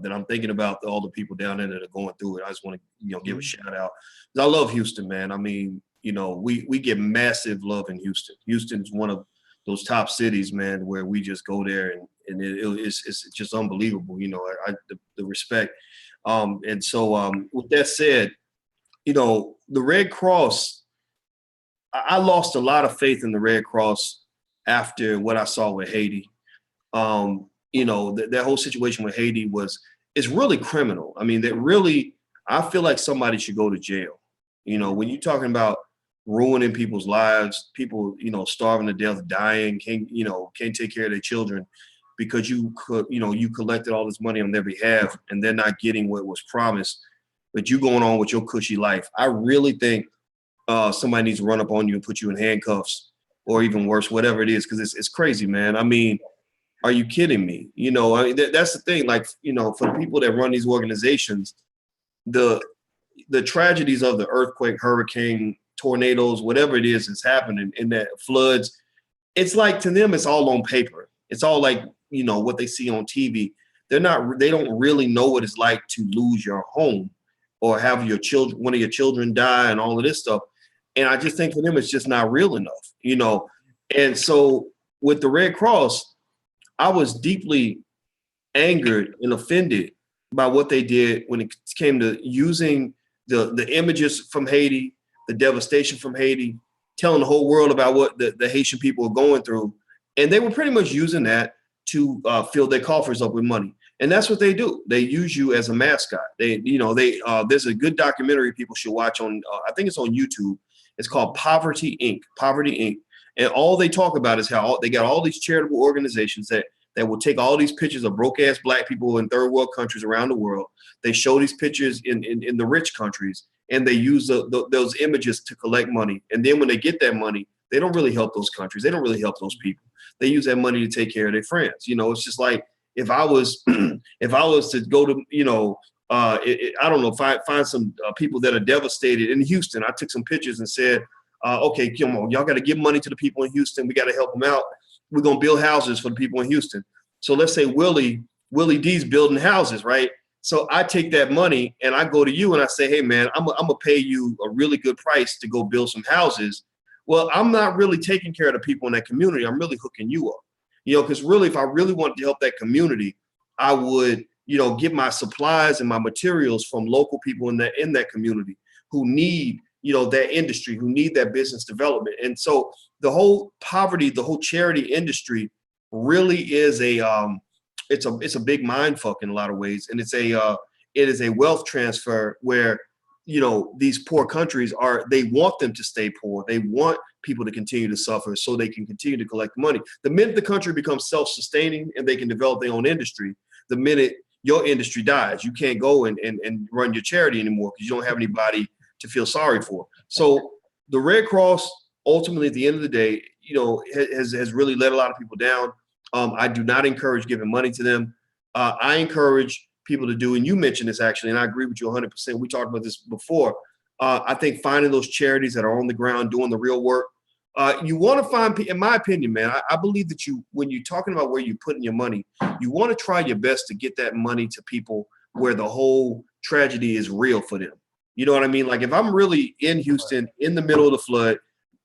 that I'm thinking about all the people down there that are going through it. I just want to, give a shout out. I love Houston, man. I mean, we get massive love in Houston. Houston's one of those top cities, man, where we just go there and it's just unbelievable. The respect. And so with that said, the Red Cross, I lost a lot of faith in the Red Cross after what I saw with Haiti. You know, that whole situation with Haiti is really criminal. I mean, I feel like somebody should go to jail. You know, when you're talking about ruining people's lives, people, you know, starving to death, dying, can't take care of their children because you collected all this money on their behalf and they're not getting what was promised, but you going on with your cushy life. I really think somebody needs to run up on you and put you in handcuffs or even worse, whatever it is, because it's crazy, man. I mean, are you kidding me? You know, I mean, that's the thing. Like, you know, for the people that run these organizations, the tragedies of the earthquake, hurricane, tornadoes, whatever it is that's happening in that floods, it's like to them, it's all on paper. It's all like, you know, what they see on TV. They don't really know what it's like to lose your home or have one of your children die and all of this stuff. And I just think for them, it's just not real enough, you know? And so with the Red Cross, I was deeply angered and offended by what they did when it came to using the images from Haiti, the devastation from Haiti, telling the whole world about what the Haitian people are going through. And they were pretty much using that to fill their coffers up with money. And that's what they do. They use you as a mascot. There's a good documentary people should watch on, I think it's on YouTube. It's called Poverty Inc. Poverty Inc. And all they talk about is how they got all these charitable organizations that will take all these pictures of broke ass black people in third world countries around the world. They show these pictures in the rich countries, and they use those images to collect money. And then when they get that money, they don't really help those countries. They don't really help those people. They use that money to take care of their friends. You know, it's just like if I was to go to, you know, I don't know, find some people that are devastated in Houston. I took some pictures and said, okay, come on, y'all got to give money to the people in Houston. We got to help them out. We're going to build houses for the people in Houston. So let's say Willie D's building houses, right? So I take that money and I go to you and I say, hey, man, I'm going to pay you a really good price to go build some houses. Well, I'm not really taking care of the people in that community. I'm really hooking you up, you know, because really, if I really wanted to help that community, I would, you know, get my supplies and my materials from local people in that community who need, you know, that industry, who need that business development. And so the whole charity industry really is it's a big mind fuck in a lot of ways. And it is a wealth transfer where, you know, these poor countries they want them to stay poor. They want people to continue to suffer so they can continue to collect money. The minute the country becomes self-sustaining and they can develop their own industry, the minute your industry dies, you can't go and run your charity anymore because you don't have anybody to feel sorry for. So the Red Cross, ultimately, at the end of the day, you know, has really let a lot of people down. I do not encourage giving money to them. I encourage people to do, and you mentioned this actually, and I agree with you 100%. We talked about this before. I think finding those charities that are on the ground doing the real work. You want to find, in my opinion, man, I believe that when you're talking about where you're putting your money, you want to try your best to get that money to people where the whole tragedy is real for them. You know what I mean? Like if I'm really in Houston in the middle of the flood,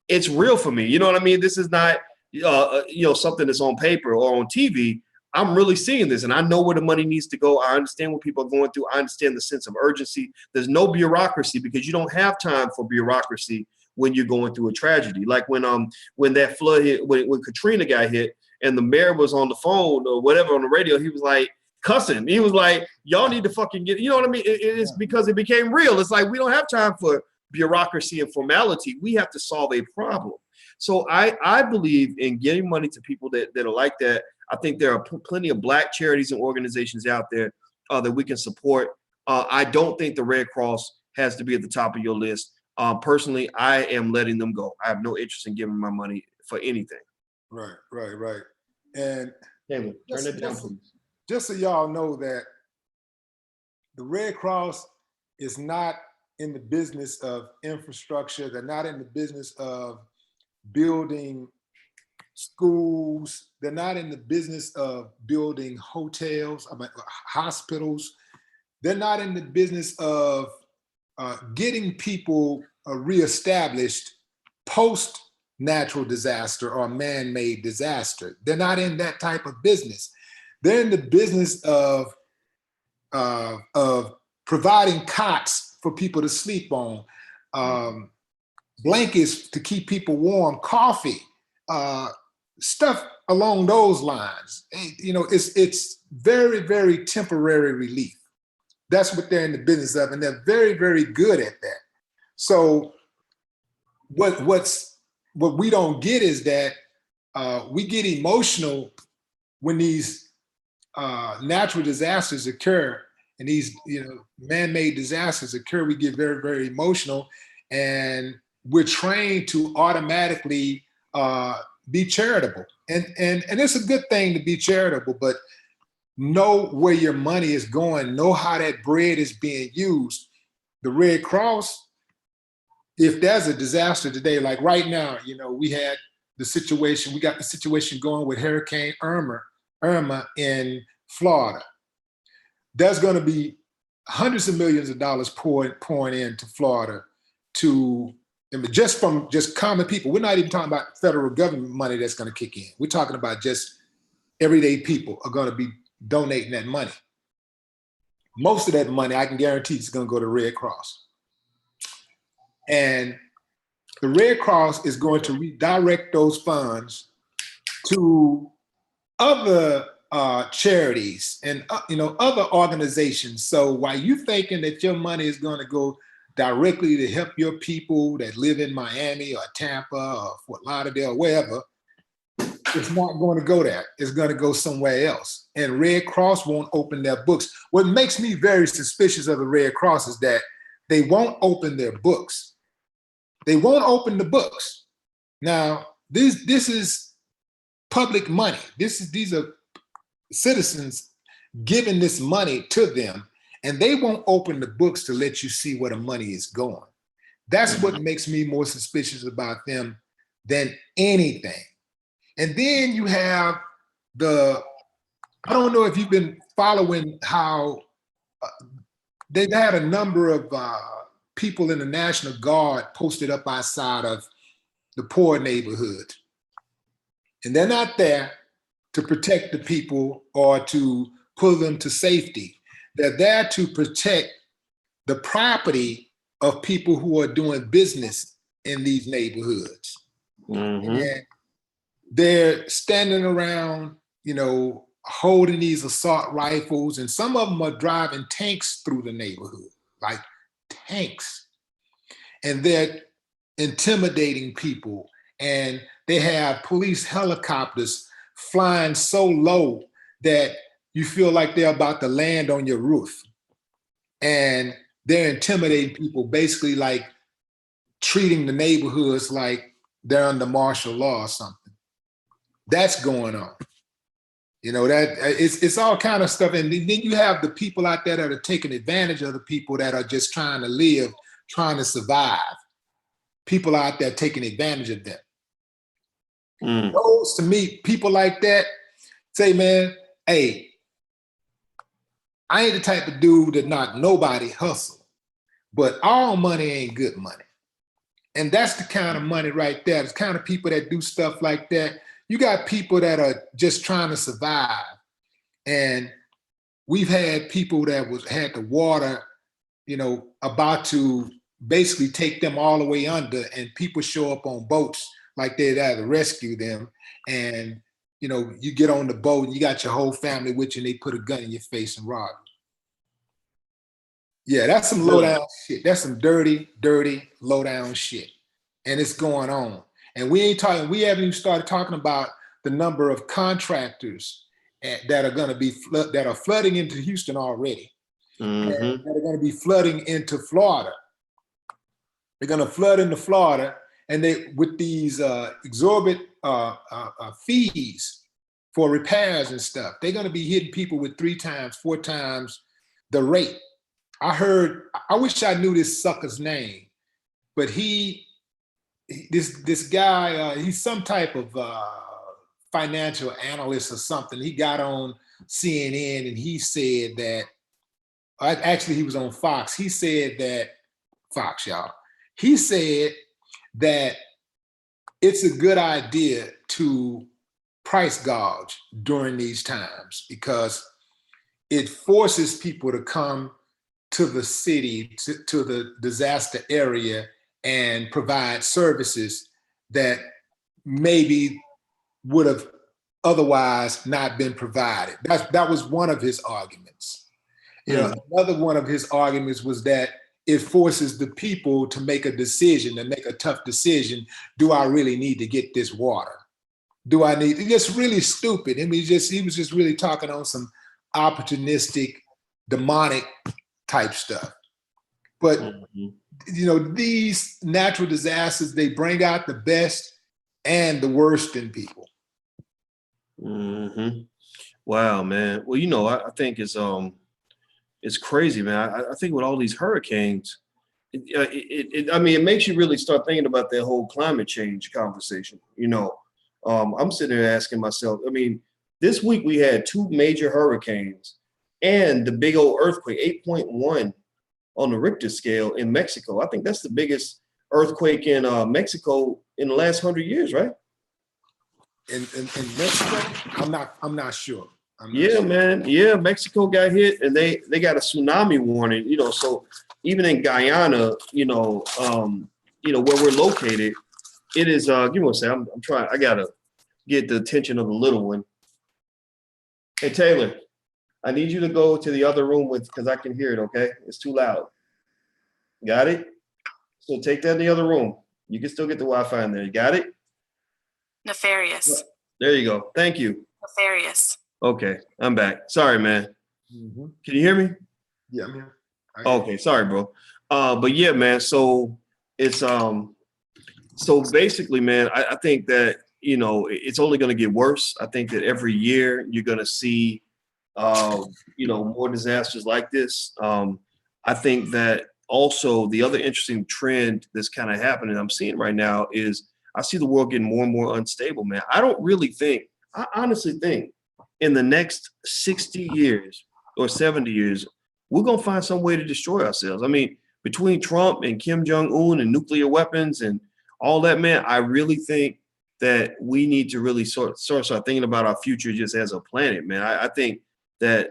it's real for me. You know what I mean? This is not, you know, something that's on paper or on TV. I'm really seeing this and I know where the money needs to go. I understand what people are going through. I understand the sense of urgency. There's no bureaucracy because you don't have time for bureaucracy when you're going through a tragedy. Like when that flood hit, when Katrina got hit and the mayor was on the phone or whatever on the radio, he was like cussing. He was like, y'all need to fucking get, you know what I mean? It's because it became real. It's like, we don't have time for bureaucracy and formality. We have to solve a problem. So I believe in getting money to people that are like that. I think there are plenty of Black charities and organizations out there that we can support. I don't think the Red Cross has to be at the top of your list. Personally, I am letting them go. I have no interest in giving my money for anything. Right. And Turn it down, please. Just so y'all know that the Red Cross is not in the business of infrastructure. They're not in the business of building schools. They're not in the business of building hotels, hospitals. They're not in the business of getting people reestablished post natural disaster or man-made disaster. They're not in that type of business. They're in the business of providing cots for people to sleep on, blankets to keep people warm, coffee, stuff along those lines. You know, it's very, very temporary relief. That's what they're in the business of, and they're very, very good at that. So what we don't get is that we get emotional when these natural disasters occur, and these man-made disasters occur. We get very, very emotional, and we're trained to automatically be charitable, and it's a good thing to be charitable, but know where your money is going, know how that bread is being used. The Red Cross, if there's a disaster today, like right now, we got the situation going with Hurricane Irma in Florida. There's going to be hundreds of millions of dollars pouring into Florida just from common people. We're not even talking about federal government money that's going to kick in. We're talking about just everyday people are going to be donating that money. Most of that money, I can guarantee, is going to go to Red Cross. And the Red Cross is going to redirect those funds to other charities and other organizations. So while you're thinking that your money is going to go directly to help your people that live in Miami or Tampa or Fort Lauderdale, wherever, it's not going to go there. It's going to go somewhere else. And Red Cross won't open their books. What makes me very suspicious of the Red Cross is that they won't open their books. They won't open the books. Now, this is public money. These are citizens giving this money to them, and they won't open the books to let you see where the money is going. That's what makes me more suspicious about them than anything. And then you have I don't know if you've been following how they've had a number of people in the National Guard posted up outside of the poor neighborhood. And they're not there to protect the people or to pull them to safety. They're there to protect the property of people who are doing business in these neighborhoods. Mm-hmm. And they're standing around, holding these assault rifles, and some of them are driving tanks through the neighborhood, like tanks. And they're intimidating people, and they have police helicopters flying so low that you feel like they're about to land on your roof. And they're intimidating people, basically like treating the neighborhoods like they're under martial law or something. That's going on. That it's all kind of stuff. And then you have the people out there that are taking advantage of the people that are just trying to live, trying to survive. People out there taking advantage of them. Those, to me, people like that say, man, hey, I ain't the type of dude that not nobody hustle, but all money ain't good money. And that's the kind of money right there. It's the kind of people that do stuff like that. You got people that are just trying to survive. And we've had people that had the water, about to basically take them all the way under, and people show up on boats like they're there to rescue them. And, you get on the boat and you got your whole family with you, and they put a gun in your face and rob you. Yeah, that's some low down shit. That's some dirty, dirty, low down shit. And it's going on. And we haven't even started talking about the number of contractors that are going to be that are flooding into Houston already. Mm-hmm. And that are going to be flooding into Florida. They're going to flood into Florida, and with these exorbitant fees for repairs and stuff, they're going to be hitting people with 3 times, 4 times the rate. I wish I knew this sucker's name, but this guy, he's some type of financial analyst or something. He got on CNN and he said that, actually he was on Fox. He said that, Fox, y'all. He said that it's a good idea to price gouge during these times because it forces people to come to the city, to the disaster area, and provide services that maybe would have otherwise not been provided. That was one of his arguments. You know, another one of his arguments was that it forces the people to make a decision, to make a tough decision. Do I really need to get this water? Do I need? It's just really stupid. I mean, he was just really talking on some opportunistic, demonic type stuff. But you know, these natural disasters, they bring out the best and the worst in people. Wow, man. Well, you know, I think it's crazy, man. I think with all these hurricanes, I mean, it makes you really start thinking about that whole climate change conversation. You know, I'm sitting there asking myself, I mean, this week we had two major hurricanes and the big old earthquake, 8.1 on the Richter scale in Mexico. I think that's the biggest earthquake in Mexico in the last 100 years, right? In Mexico, I'm not sure. Yeah, man. Yeah, Mexico got hit, and they got a tsunami warning. You know, so even in Guyana, where we're located, it is. Give me one second. I'm trying. I gotta get the attention of the little one. Hey Taylor, I need you to go to the other room because I can hear it. Okay, it's too loud. Got it? So take that in the other room. You can still get the Wi-Fi in there. You got it? Nefarious. There you go. Thank you. Nefarious. Okay, I'm back. Sorry, man. Can you hear me? Yeah, I'm here. Okay, sorry, bro. But yeah, man. So it's so basically, man, I think that it's only going to get worse. I think that every year you're going to see more disasters like this. I think that also the other interesting trend that's kind of happening, I'm seeing right now, is I see the world getting more and more unstable, man. I honestly think in the next 60 years or 70 years, we're going to find some way to destroy ourselves. I mean, between Trump and Kim Jong-un and nuclear weapons and all that, man, I really think that we need to really start thinking about our future just as a planet, man. I think that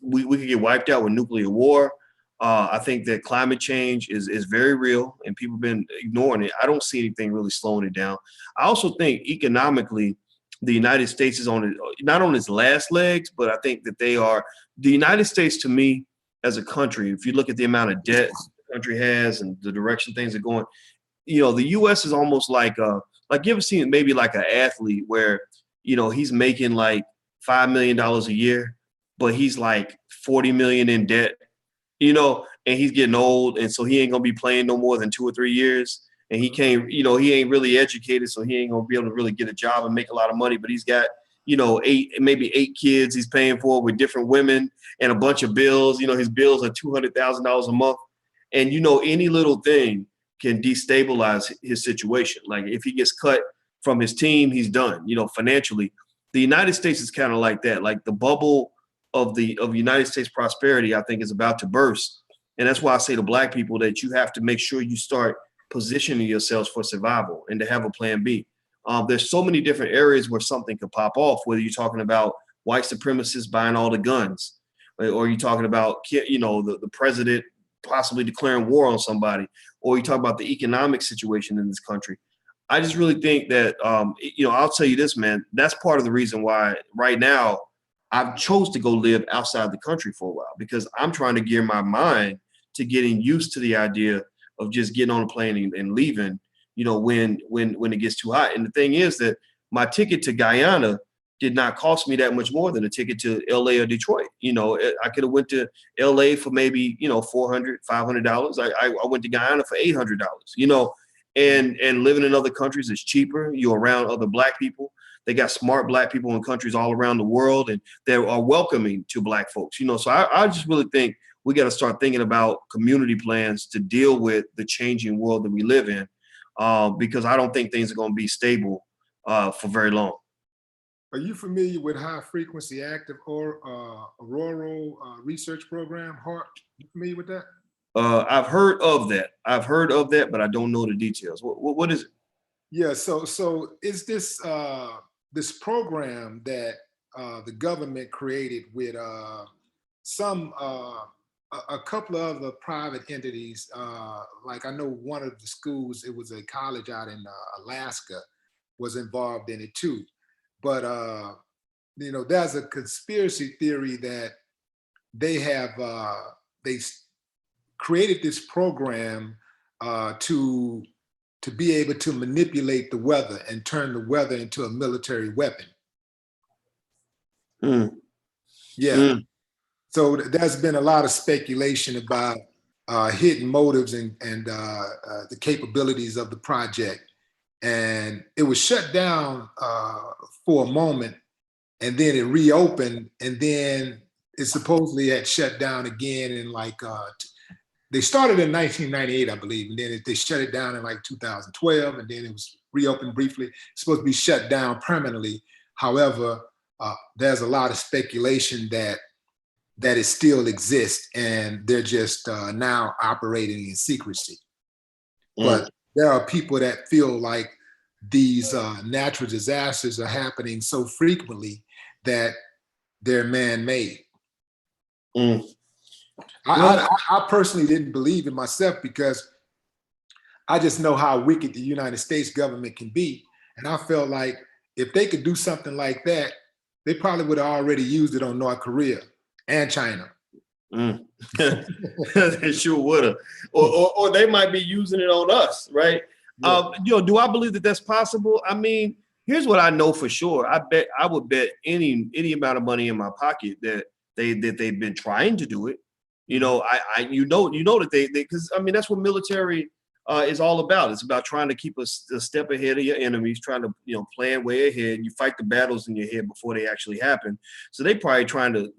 we could get wiped out with nuclear war. I think that climate change is very real and people have been ignoring it. I don't see anything really slowing it down. I also think economically, the United States is not on its last legs, but I think that the United States, to me, as a country, if you look at the amount of debt the country has and the direction things are going, the U.S. is almost like you ever seen maybe like an athlete where, he's making like $5 million a year, but he's like 40 million in debt, and he's getting old. And so he ain't going to be playing no more than 2 or 3 years. And he can't, he ain't really educated, so he ain't gonna be able to really get a job and make a lot of money. But he's got, maybe eight kids he's paying for with different women and a bunch of bills. His bills are $200,000 a month, and any little thing can destabilize his situation. Like if he gets cut from his team, he's done. Financially, the United States is kind of like that. Like the bubble of United States prosperity, I think, is about to burst, and that's why I say to Black people that you have to make sure you start positioning yourselves for survival and to have a plan B. There's so many different areas where something could pop off, whether you're talking about white supremacists buying all the guns, or you're talking about, the president possibly declaring war on somebody, or you talk about the economic situation in this country. I just really think that, I'll tell you this, man, that's part of the reason why right now I've chose to go live outside the country for a while, because I'm trying to gear my mind to getting used to the idea of just getting on a plane and leaving, when it gets too hot. And the thing is that my ticket to Guyana did not cost me that much more than a ticket to LA or Detroit. I could have went to LA for maybe, $400, $500. I went to Guyana for $800, and living in other countries is cheaper. You're around other Black people. They got smart Black people in countries all around the world, and they are welcoming to Black folks, So I just really think we got to start thinking about community plans to deal with the changing world that we live in, because I don't think things are going to be stable for very long. Are you familiar with High Frequency Active or Auroral Research Program, HARP? You familiar with that? I've heard of that, but I don't know the details. What is it? Yeah, so it's this this program that the government created with a couple of other private entities. Like I know one of the schools, it was a college out in Alaska, was involved in it too. but there's a conspiracy theory that they have created this program to be able to manipulate the weather and turn the weather into a military weapon. Yeah. So there's been a lot of speculation about hidden motives and the capabilities of the project. And it was shut down for a moment, and then it reopened, and then it supposedly had shut down again in they started in 1998, I believe, and then they shut it down in 2012, and then it was reopened briefly. It's supposed to be shut down permanently. However, there's a lot of speculation that it still exists, and they're just now operating in secrecy. But there are people that feel like these natural disasters are happening so frequently that they're man-made. I personally didn't believe in myself because I just know how wicked the United States government can be. And I felt like if they could do something like that, they probably would have already used it on North Korea and China. They sure would have. Or they might be using it on us, right? Yeah. Do I believe that that's possible? I mean, here's what I know for sure. I would bet any amount of money in my pocket that they've been trying to do it. You know that they because I mean that's what military is all about. It's about trying to keep a step ahead of your enemies, trying to plan way ahead. You fight the battles in your head before they actually happen. So they probably trying to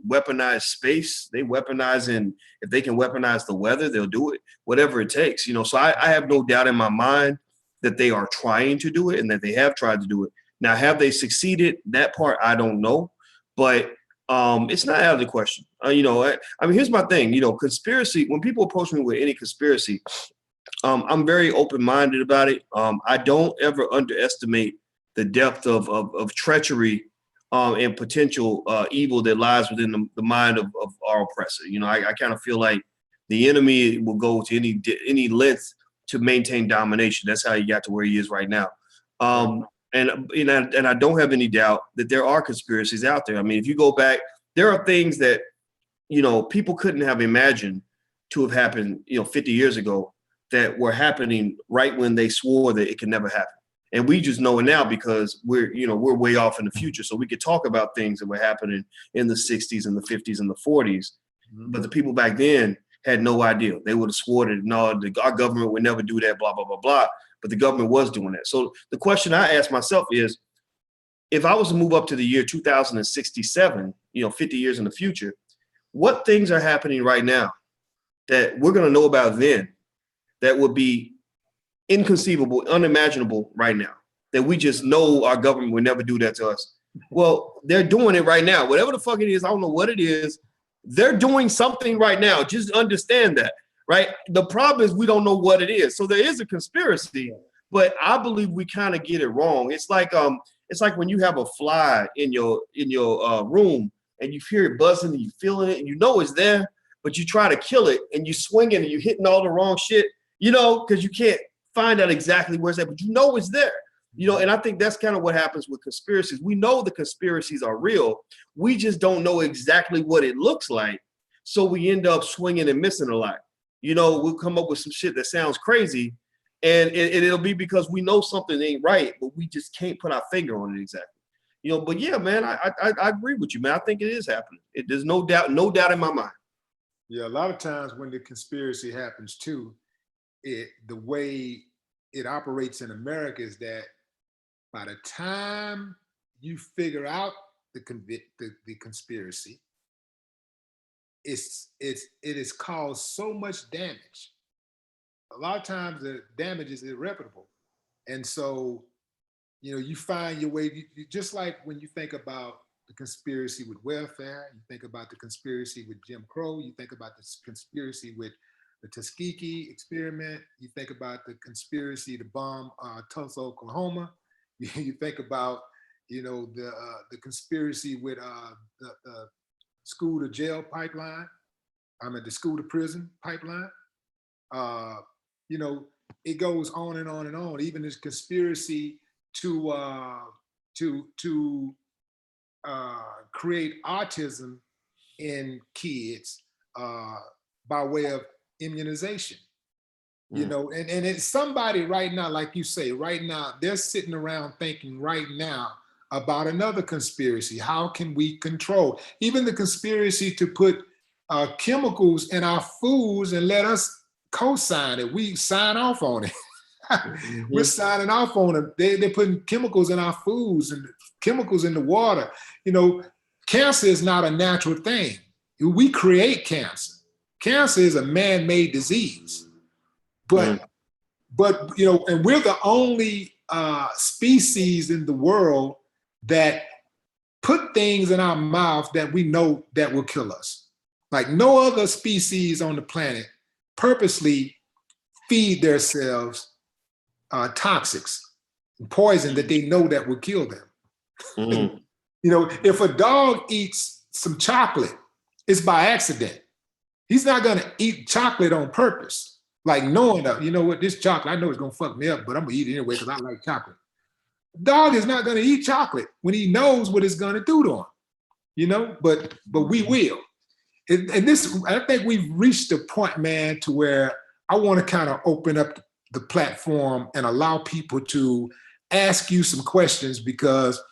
weaponize space. They weaponize, and if they can weaponize the weather, they'll do it. Whatever it takes, So I have no doubt in my mind that they are trying to do it and that they have tried to do it. Now, have they succeeded? That part I don't know, but it's not out of the question. I mean, here's my thing. Conspiracy. When people approach me with any conspiracy, I'm very open-minded about it. I don't ever underestimate the depth of treachery and potential evil that lies within the mind of our oppressor. I kind of feel like the enemy will go to any length to maintain domination. That's how he got to where he is right now. And I don't have any doubt that there are conspiracies out there. I mean, if you go back, there are things that, people couldn't have imagined to have happened, 50 years ago that were happening right when they swore that it could never happen. And we just know it now because we're way off in the future. So we could talk about things that were happening in the 60s and the 50s and the 40s. But the people back then had no idea. They would have sworn that, no, our government would never do that, blah, blah, blah, blah. But the government was doing that. So the question I ask myself is, if I was to move up to the year 2067, 50 years in the future, what things are happening right now that we're going to know about then that would be inconceivable, unimaginable right now, that we just know our government would never do that to us? Well, they're doing it right now. Whatever the fuck it is, I don't know what it is. They're doing something right now. Just understand that, right? The problem is we don't know what it is. So there is a conspiracy, but I believe we kind of get it wrong. It's like when you have a fly in your room and you hear it buzzing and you feeling it and it's there, but you try to kill it and you swing it and you're hitting all the wrong shit, because you can't find out exactly where it's at, but it's there. And I think that's kind of what happens with conspiracies. We know the conspiracies are real. We just don't know exactly what it looks like. So we end up swinging and missing a lot. We'll come up with some shit that sounds crazy, and it'll be because we know something ain't right, but we just can't put our finger on it exactly. But yeah, man, I agree with you, man. I think it is happening. There's no doubt in my mind. Yeah, a lot of times when the conspiracy happens too, the way it operates in America is that by the time you figure out the conspiracy, it has caused so much damage. A lot of times the damage is irreparable, and so you find your way. You just like when you think about the conspiracy with welfare, you think about the conspiracy with Jim Crow, you think about the conspiracy with the Tuskegee experiment, you think about the conspiracy to bomb Tulsa, Oklahoma. You think about, the conspiracy with the school to jail pipeline. The school to prison pipeline. It goes on and on and on. Even this conspiracy to to create autism in kids by way of immunization. You know, and it's somebody right now, like you say, right now, they're sitting around thinking right now about another conspiracy. How can we control even the conspiracy to put chemicals in our foods and let us co-sign it? We sign off on it. We're signing off on it. They're putting chemicals in our foods and chemicals in the water. You know, cancer is not a natural thing. We create cancer. Cancer is a man-made disease. But you know, and we're the only species in the world that put things in our mouth that we know that will kill us. Like no other species on the planet purposely feed themselves toxics, poison that they know that will kill them. You know, if a dog eats some chocolate, it's by accident. He's not gonna eat chocolate on purpose. Like knowing that, you know what, this chocolate, I know it's gonna fuck me up, but I'm gonna eat it anyway because I like chocolate. Dog is not gonna eat chocolate when he knows what it's gonna do to him, you know, but we will. And this, I think we've reached a point, man, to where I wanna kind of open up the platform and allow people to ask you some questions because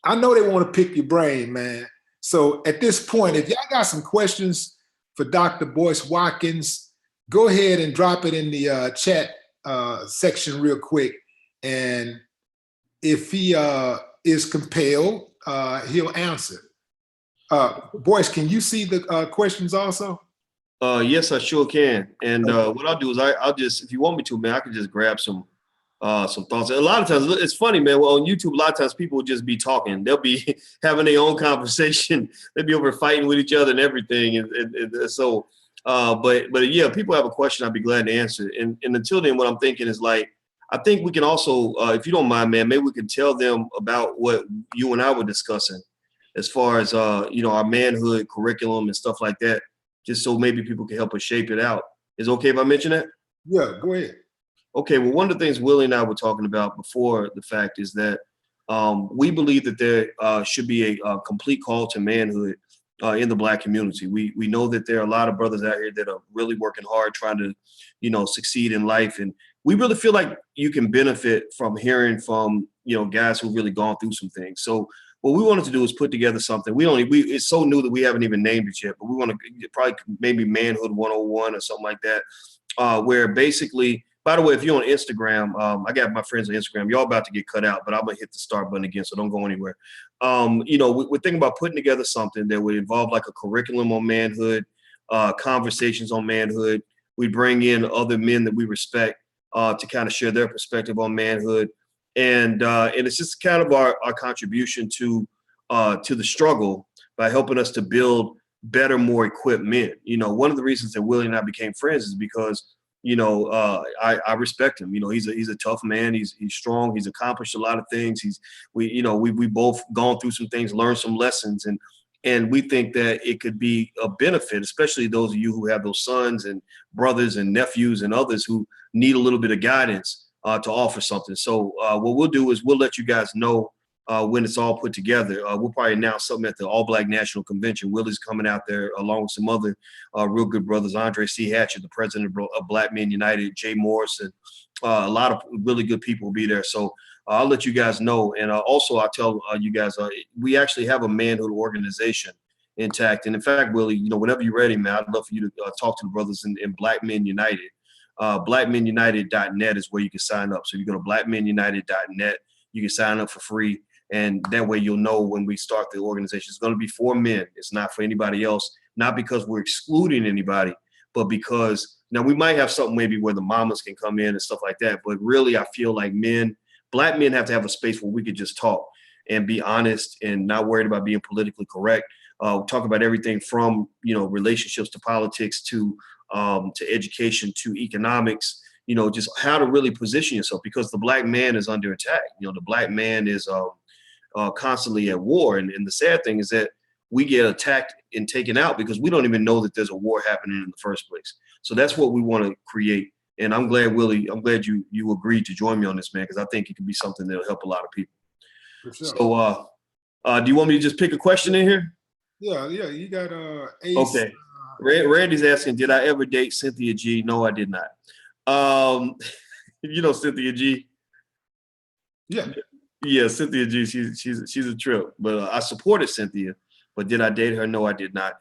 I know they wanna pick your brain, man. So at this point, if y'all got some questions for Dr. Boyce Watkins, go ahead and drop it in the chat section real quick. And if he is compelled, he'll answer. Boyce, can you see the questions also? Yes, I sure can. And what I'll do is I'll just, if you want me to, man, I can just grab some thoughts. A lot of times, it's funny, man. Well, on YouTube, a lot of times people will just be talking. They'll be having their own conversation. They'll be over fighting with each other and everything. And so, but yeah, people have a question, I'd be glad to answer. And until then, what I'm thinking is like, I think we can also, if you don't mind, man, maybe we can tell them about what you and I were discussing as far as, you know, our manhood curriculum and stuff like that, just so maybe people can help us shape it out. Is it okay if I mention that? Yeah, go ahead. Okay, well, one of the things Willie and I were talking about before the fact is that we believe that there should be a complete call to manhood in the Black community. We know that there are a lot of brothers out here that are really working hard, trying to, you know, succeed in life. And we really feel like you can benefit from hearing from, you know, guys who've really gone through some things. So what we wanted to do is put together something. It's so new that we haven't even named it yet, but we want to probably maybe Manhood 101 or something like that, where basically, by the way, if you're on Instagram, I got my friends on Instagram. Y'all about to get cut out, but I'm gonna hit the start button again, so don't go anywhere. You know, we're thinking about putting together something that would involve like a curriculum on manhood, conversations on manhood. We bring in other men that we respect to kind of share their perspective on manhood, and it's just kind of our contribution to the struggle by helping us to build better, more equipped men. You know, one of the reasons that Willie and I became friends is because, you know, I respect him. You know, he's a tough man. He's strong. He's accomplished a lot of things. We both gone through some things, learned some lessons, and we think that it could be a benefit, especially those of you who have those sons and brothers and nephews and others who need a little bit of guidance to offer something. So what we'll do is we'll let you guys know when it's all put together. We'll probably announce something at the All Black National Convention. Willie's coming out there along with some other real good brothers, Andre C. Hatchett, the president of Black Men United, Jay Morris, and a lot of really good people will be there. So I'll let you guys know. And also I'll tell you guys, we actually have a manhood organization intact. And in fact, Willie, you know, whenever you're ready, man, I'd love for you to talk to the brothers in Black Men United. BlackMenUnited.net is where you can sign up. So you go to BlackMenUnited.net, you can sign up for free. And that way you'll know when we start the organization. It's going to be for men. It's not for anybody else, not because we're excluding anybody, but because now we might have something maybe where the mamas can come in and stuff like that. But really, I feel like Black men have to have a space where we could just talk and be honest and not worried about being politically correct. Talk about everything from, you know, relationships to politics to education to economics, you know, just how to really position yourself, because the Black man is under attack. You know, the Black man is constantly at war. And the sad thing is that we get attacked and taken out because we don't even know that there's a war happening in the first place. So that's what we want to create. And I'm glad, Willie, you agreed to join me on this, man, because I think it could be something that'll help a lot of people. For sure. So do you want me to just pick a question in here? Yeah, you got Ace. Okay. Randy's asking, did I ever date Cynthia G? No, I did not. You know Cynthia G? Yeah. Yeah, Cynthia G. She's a trip. But I supported Cynthia. But did I date her? No, I did not.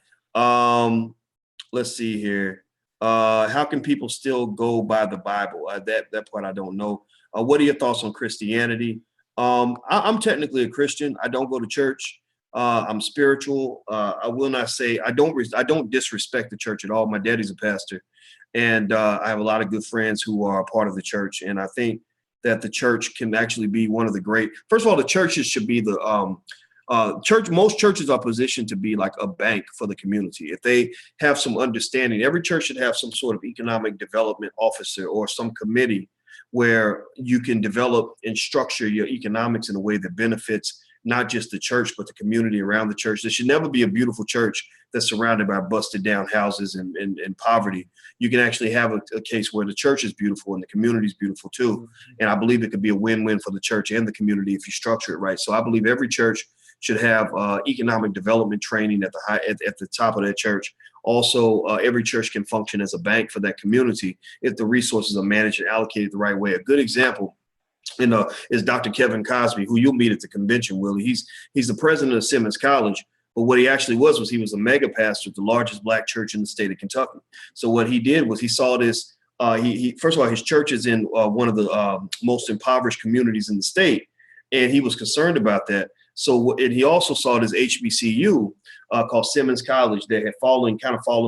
Let's see here. How can people still go by the Bible? That part I don't know. What are your thoughts on Christianity? I'm technically a Christian. I don't go to church. I'm spiritual. I will not say I don't disrespect the church at all. My daddy's a pastor, and I have a lot of good friends who are a part of the church. And I think that the church can actually be one of the great. First of all, the churches should be the church. Most churches are positioned to be like a bank for the community. If they have some understanding, every church should have some sort of economic development officer or some committee where you can develop and structure your economics in a way that benefits not just the church, but the community around the church. There should never be a beautiful church that's surrounded by busted down houses and poverty. You can actually have a case where the church is beautiful and the community is beautiful too. And I believe it could be a win-win for the church and the community if you structure it right. So I believe every church should have economic development training at the top of their church. Also, every church can function as a bank for that community if the resources are managed and allocated the right way. A good example is Dr. Kevin Cosby, who you'll meet at the convention, Willie. He's the president of Simmons College, but what he actually was he was a mega pastor at the largest black church in the state of Kentucky. So what he did was he saw this. He first of all, his church is in one of the most impoverished communities in the state, and he was concerned about that. So, and he also saw this HBCU called Simmons College that had fallen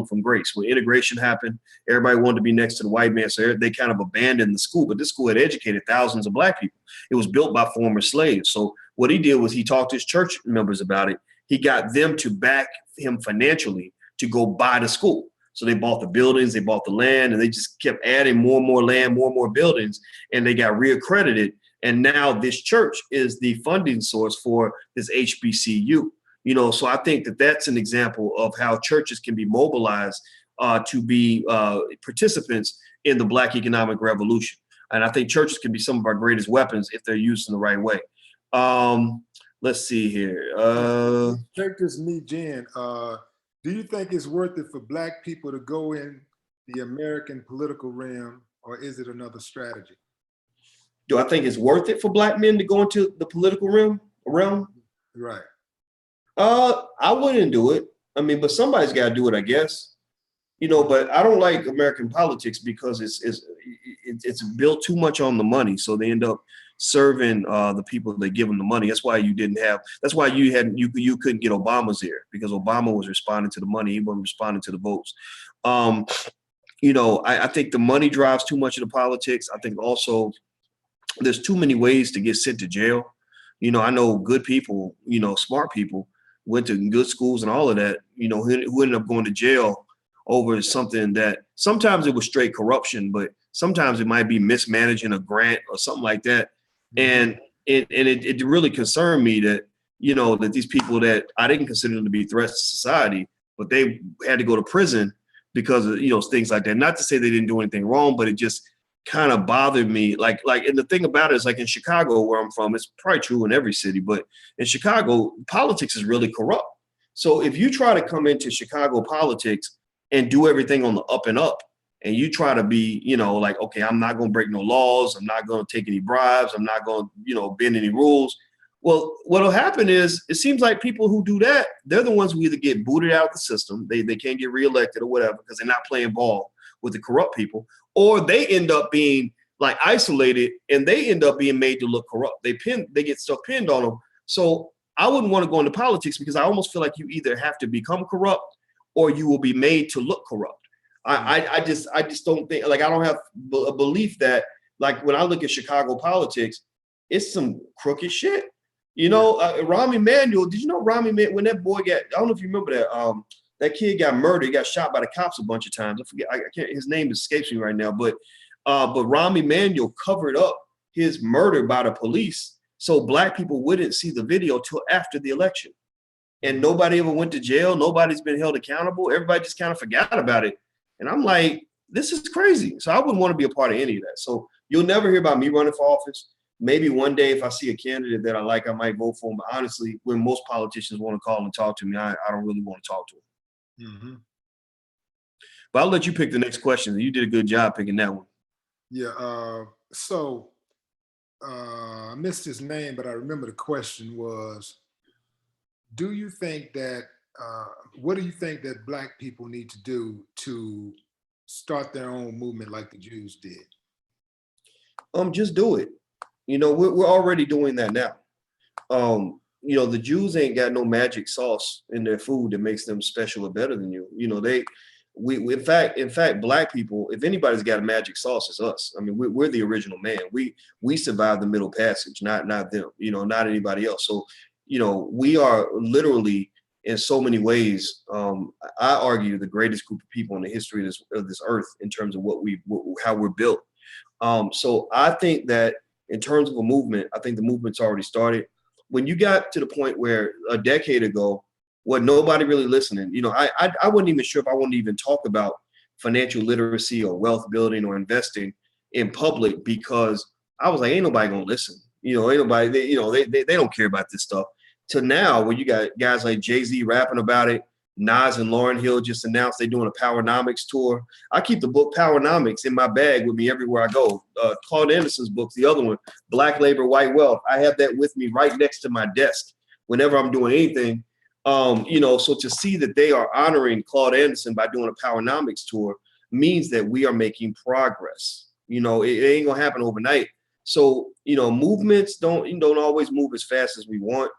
from grace. When integration happened, everybody wanted to be next to the white man, so they kind of abandoned the school. But this school had educated thousands of black people. It was built by former slaves. So what he did was he talked to his church members about it. He got them to back him financially to go buy the school. So they bought the buildings, they bought the land, and they just kept adding more and more land, more and more buildings, and they got reaccredited. And now this church is the funding source for this HBCU. So I think that that's an example of how churches can be mobilized to be participants in the Black economic revolution. And I think churches can be some of our greatest weapons if they're used in the right way. Let's see here. Churches meet Jen. Do you think it's worth it for Black people to go in the American political realm, or is it another strategy? Do I think it's worth it for Black men to go into the political realm? Right. I wouldn't do it. I mean, but somebody's got to do it, I guess. But I don't like American politics because it's built too much on the money. So they end up serving the people that give them the money. That's why you couldn't get Obama's ear, because Obama was responding to the money. He wasn't responding to the votes. I think the money drives too much of the politics. I think also there's too many ways to get sent to jail. I know good people, smart people went to good schools and all of that, who ended up going to jail over something that sometimes it was straight corruption, but sometimes it might be mismanaging a grant or something like that. And it really concerned me that, that these people that I didn't consider them to be threats to society, but they had to go to prison because of, things like that. Not to say they didn't do anything wrong, but it just kind of bothered me. Like, and the thing about it is, like in Chicago, where I'm from, it's probably true in every city, but in Chicago, politics is really corrupt. So if you try to come into Chicago politics and do everything on the up and up, and you try to be, like, okay, I'm not going to break no laws, I'm not going to take any bribes, I'm not going to, bend any rules. Well, what'll happen is, it seems like people who do that, they're the ones who either get booted out of the system, they can't get reelected or whatever because they're not playing ball with the corrupt people, or they end up being like isolated and they end up being made to look corrupt. They get stuff pinned on them. So I wouldn't want to go into politics because I almost feel like you either have to become corrupt or you will be made to look corrupt. I just don't think, like, I don't have a belief that, like, when I look at Chicago politics, it's some crooked shit. Rahm Emanuel, did you know Rahm Emanuel, when that boy I don't know if you remember that, that kid got murdered, he got shot by the cops a bunch of times. I forget, I can't, his name escapes me right now, but Rahm Emanuel covered up his murder by the police so Black people wouldn't see the video till after the election. And nobody ever went to jail. Nobody's been held accountable. Everybody just kind of forgot about it. And I'm like, this is crazy. So I wouldn't want to be a part of any of that. So you'll never hear about me running for office. maybe one day if I see a candidate that I like, I might vote for him. But honestly, when most politicians want to call and talk to me, I don't really want to talk to them. Mm-hmm. But I'll let you pick the next question. You did a good job picking that one. Yeah. I missed his name, but I remember the question was, do you think that, what do you think that Black people need to do to start their own movement like the Jews did? Just do it. We're already doing that now. The Jews ain't got no magic sauce in their food that makes them special or better than you. We in fact, Black people, if anybody's got a magic sauce, it's us. I mean, we're the original man. We survived the Middle Passage, not them. Not anybody else. So, we are literally in so many ways. I argue the greatest group of people in the history of this earth in terms of how we're built. So I think that in terms of a movement, I think the movement's already started. When you got to the point where a decade ago, nobody really listening, I wasn't even sure if I wanted to even talk about financial literacy or wealth building or investing in public, because I was like, ain't nobody gonna listen. Ain't nobody, they don't care about this stuff. To now, where you got guys like Jay-Z rapping about it, Nas and Lauryn Hill just announced they're doing a Powernomics tour. I keep the book Powernomics in my bag with me everywhere I go. Claude Anderson's book's the other one, Black Labor, White Wealth. I have that with me right next to my desk whenever I'm doing anything. So to see that they are honoring Claude Anderson by doing a Powernomics tour means that we are making progress. It ain't gonna happen overnight. So, movements don't always move as fast as we want.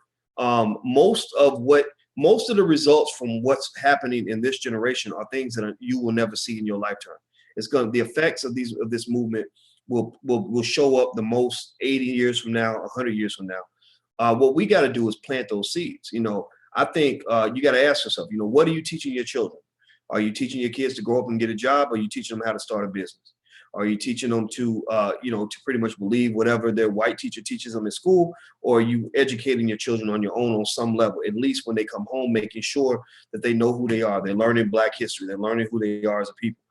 Most of the results from what's happening in this generation are things that you will never see in your lifetime. The effects of this movement will show up the most 80 years from now, 100 years from now. What we got to do is plant those seeds. I think you got to ask yourself, what are you teaching your children? Are you teaching your kids to grow up and get a job? Or are you teaching them how to start a business? Are you teaching them to pretty much believe whatever their white teacher teaches them in school? Or are you educating your children on your own on some level, at least when they come home, making sure that they know who they are? They're learning Black history. They're learning who they are as a people.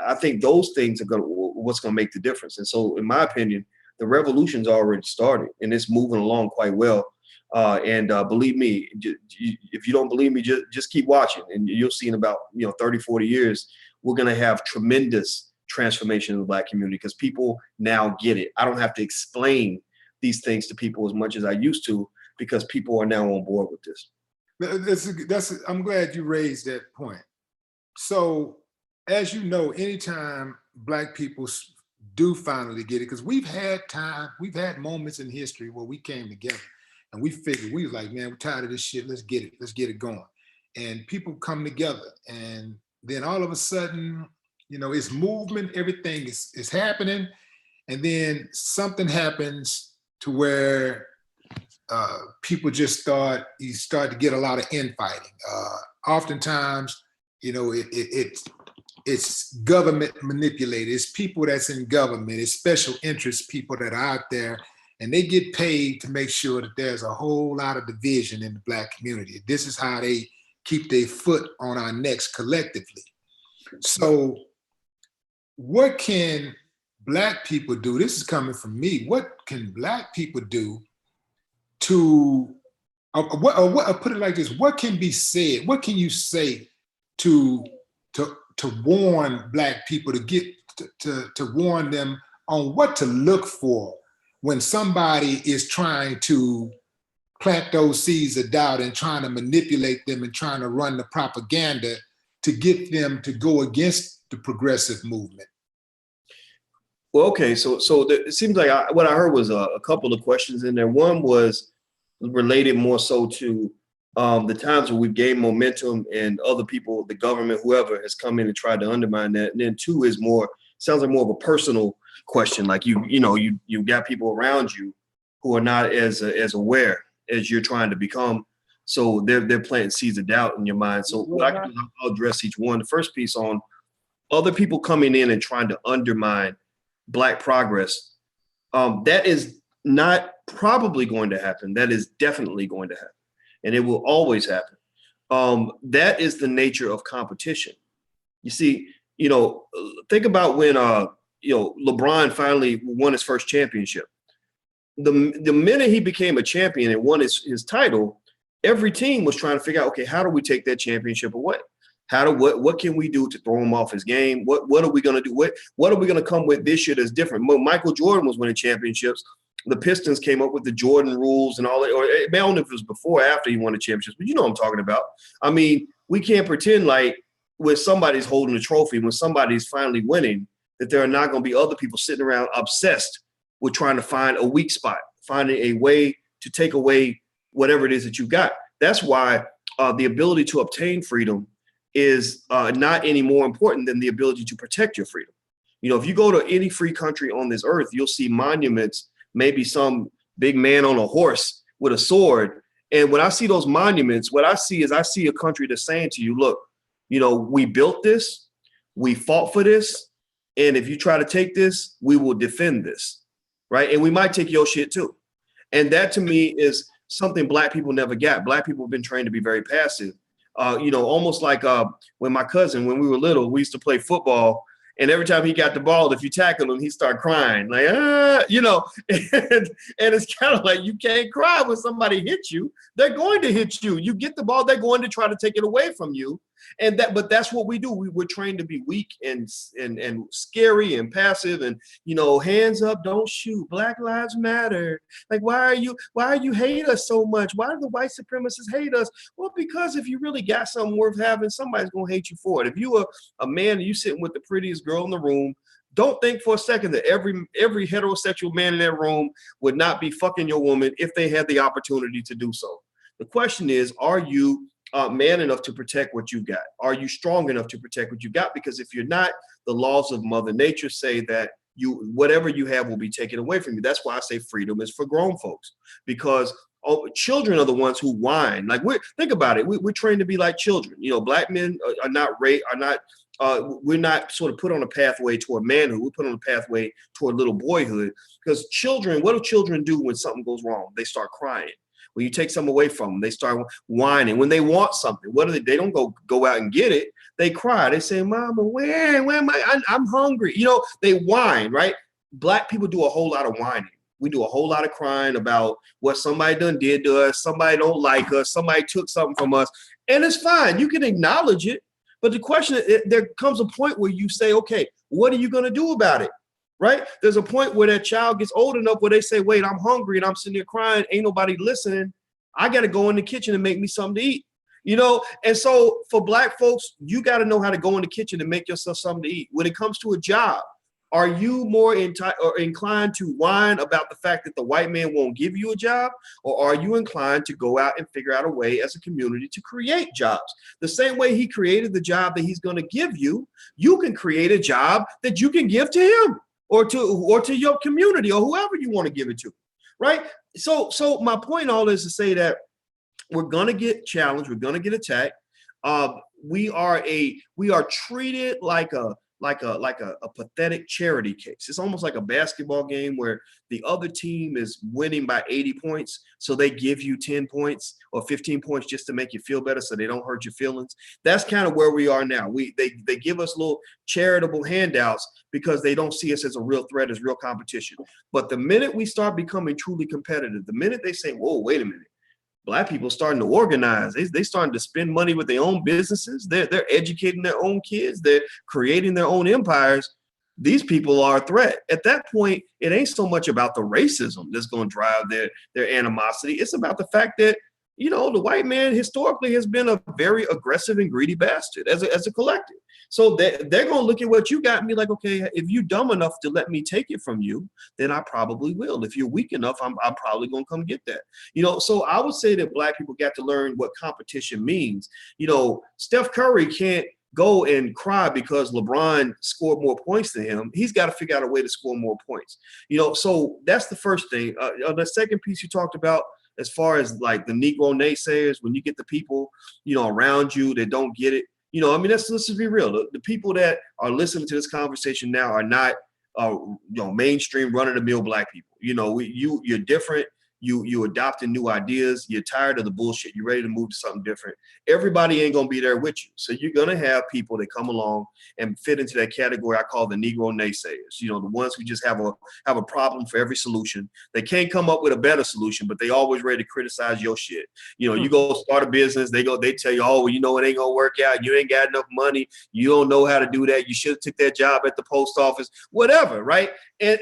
I think those things are what's going to make the difference. And so, in my opinion, the revolution's already started and it's moving along quite well. Believe me, if you don't believe me, just keep watching and you'll see in about 30, 40 years, we're going to have tremendous transformation in the Black community because people now get it. I don't have to explain these things to people as much as I used to because people are now on board with this. I'm glad you raised that point. So, as you know, anytime Black people do finally get it, because we've had moments in history where we came together and we figured, we was like, man, we're tired of this shit. Let's get it going. And people come together, and then all of a sudden, it's movement, everything is happening. And then something happens to where people just start to get a lot of infighting. Oftentimes, it's government manipulated. It's people that's in government. It's special interest people that are out there, and they get paid to make sure that there's a whole lot of division in the Black community. This is how they keep their foot on our necks collectively. So what can Black people do? This is coming from me. What can Black people do to, put it like this, what can be said? What can you say to warn Black people, to warn them on what to look for when somebody is trying to plant those seeds of doubt and trying to manipulate them and trying to run the propaganda to get them to go against the progressive movement? Well, okay, so it seems like what I heard was a couple of questions in there. One was related more so to the times where we've gained momentum and other people, the government, whoever has come in and tried to undermine that. And then two is sounds like more of a personal question. Like you got people around you who are not as aware as you're trying to become. So they're planting seeds of doubt in your mind. So what I can do is I'll address each one. The first piece on other people coming in and trying to undermine Black progress. That is not probably going to happen. That is definitely going to happen. And it will always happen. That is the nature of competition. You see, think about when LeBron finally won his first championship. the minute he became a champion and won his title, every team was trying to figure out, okay, how do we take that championship away? What can we do to throw him off his game? What are we going to do? What are we going to come with this year that's different? Michael Jordan was winning championships. The Pistons came up with the Jordan rules and all that. Or I don't know if it was before or after he won the championships, but you know what I'm talking about. I mean, we can't pretend like when somebody's holding a trophy, when somebody's finally winning, that there are not going to be other people sitting around obsessed with trying to find a weak spot, finding a way to take away whatever it is that you got. That's why the ability to obtain freedom is not any more important than the ability to protect your freedom. You know, if you go to any free country on this earth, you'll see monuments, maybe some big man on a horse with a sword. And when I see those monuments, what I see is I see a country that's saying to you, look, you know, we built this, we fought for this, and if you try to take this, we will defend this, right? And we might take your shit too. And that to me is something Black people never got. Black people have been trained to be very passive. You know, almost like when my cousin, when we were little, we used to play football. And every time he got the ball, if you tackle him, he start crying, like, you know, and it's kind of like you can't cry when somebody hits you. They're going to hit you. You get the ball, they're going to try to take it away from you. But that's what we do. We're trained to be weak and scary and passive and, you know, hands up, don't shoot. Black Lives Matter. Like, why are you hate us so much? Why do the white supremacists hate us? Well, because if you really got something worth having, somebody's going to hate you for it. If you are a man and you sitting with the prettiest girl in the room, don't think for a second that every heterosexual man in that room would not be fucking your woman if they had the opportunity to do so. The question is, are you man enough to protect what you got? Are you strong enough to protect what you got? Because if you're not, the laws of Mother Nature say that whatever you have will be taken away from you. That's why I say freedom is for grown folks, because children are the ones who whine. Like, think about it. We're trained to be like children. You know, Black men are not we're not sort of put on a pathway toward manhood. We're put on a pathway toward little boyhood. Because children, what do children do when something goes wrong? They start crying. When you take something away from them, they start whining. When they want something, what do they? They don't go out and get it. They cry. They say, "Mama, where am I? I'm hungry." You know, they whine, right? Black people do a whole lot of whining. We do a whole lot of crying about what somebody done did to us. Somebody don't like us. Somebody took something from us, and it's fine. You can acknowledge it, but the question is, there comes a point where you say, "Okay, what are you going to do about it?" Right? There's a point where that child gets old enough where they say, wait, I'm hungry and I'm sitting there crying. Ain't nobody listening. I got to go in the kitchen and make me something to eat, you know? And so for Black folks, you got to know how to go in the kitchen and make yourself something to eat. When it comes to a job, are you more inclined to whine about the fact that the white man won't give you a job? Or are you inclined to go out and figure out a way as a community to create jobs? The same way he created the job that he's going to give you, you can create a job that you can give to him. Or to your community or whoever you want to give it to, right? So my point all is to say that we're gonna get challenged, we're gonna get attacked. We are treated like a pathetic charity case. It's almost like a basketball game where the other team is winning by 80 points, so they give you 10 points or 15 points just to make you feel better, so they don't hurt your feelings. That's kind of where we are now. They give us little charitable handouts because they don't see us as a real threat, as real competition. But the minute we start becoming truly competitive, the minute they say, whoa, wait a minute, Black people starting to organize. They starting to spend money with their own businesses. They're educating their own kids. They're creating their own empires. These people are a threat. At that point, it ain't so much about the racism that's going to drive their animosity. It's about the fact that, you know, the white man historically has been a very aggressive and greedy bastard as a collective. So they're going to look at what you got and be like, okay, if you're dumb enough to let me take it from you, then I probably will. If you're weak enough, I'm probably going to come get that. You know, so I would say that Black people got to learn what competition means. You know, Steph Curry can't go and cry because LeBron scored more points than him. He's got to figure out a way to score more points. You know, so that's the first thing. The second piece you talked about, as far as like the Negro naysayers, when you get the people, you know, around you that don't get it, you know, I mean, let's just be real. The people that are listening to this conversation now are not, you know, mainstream run-of-the-mill Black people. You know, you're different. you adopting new ideas, you're tired of the bullshit, you're ready to move to something different. Everybody ain't gonna be there with you. So you're gonna have people that come along and fit into that category I call the Negro naysayers. You know, the ones who just have a problem for every solution. They can't come up with a better solution, but they always ready to criticize your shit. You know, you go start a business, they tell you, oh, well, you know, it ain't gonna work out. You ain't got enough money. You don't know how to do that. You should have took that job at the post office, whatever, right? And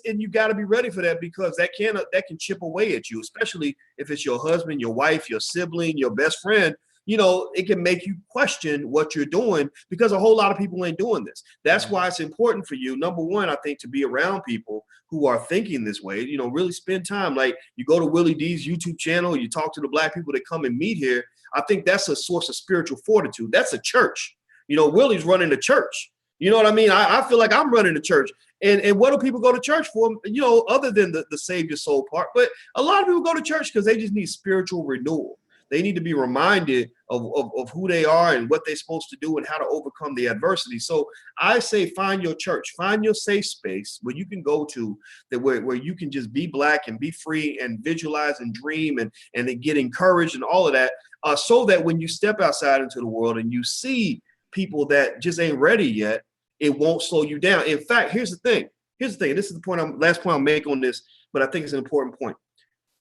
you got to be ready for that, because that can chip away at you, especially if it's your husband, your wife, your sibling, your best friend. You know, it can make you question what you're doing, because a whole lot of people ain't doing this. That's why it's important for you, number one, I think, to be around people who are thinking this way. You know, really spend time. Like, you go to Willie D's YouTube channel, you talk to the Black people that come and meet here. I think that's a source of spiritual fortitude. That's a church. You know, Willie's running a church. You know what I mean? I feel like I'm running a church. And what do people go to church for? You know, other than the save your soul part. But a lot of people go to church because they just need spiritual renewal. They need to be reminded of who they are and what they're supposed to do and how to overcome the adversity. So I say, find your church, find your safe space where you can go to, where you can just be Black and be free and visualize and dream and then get encouraged and all of that, so that when you step outside into the world and you see people that just ain't ready yet, it won't slow you down. In fact, here's the thing. This is the last point I'll make on this, but I think it's an important point.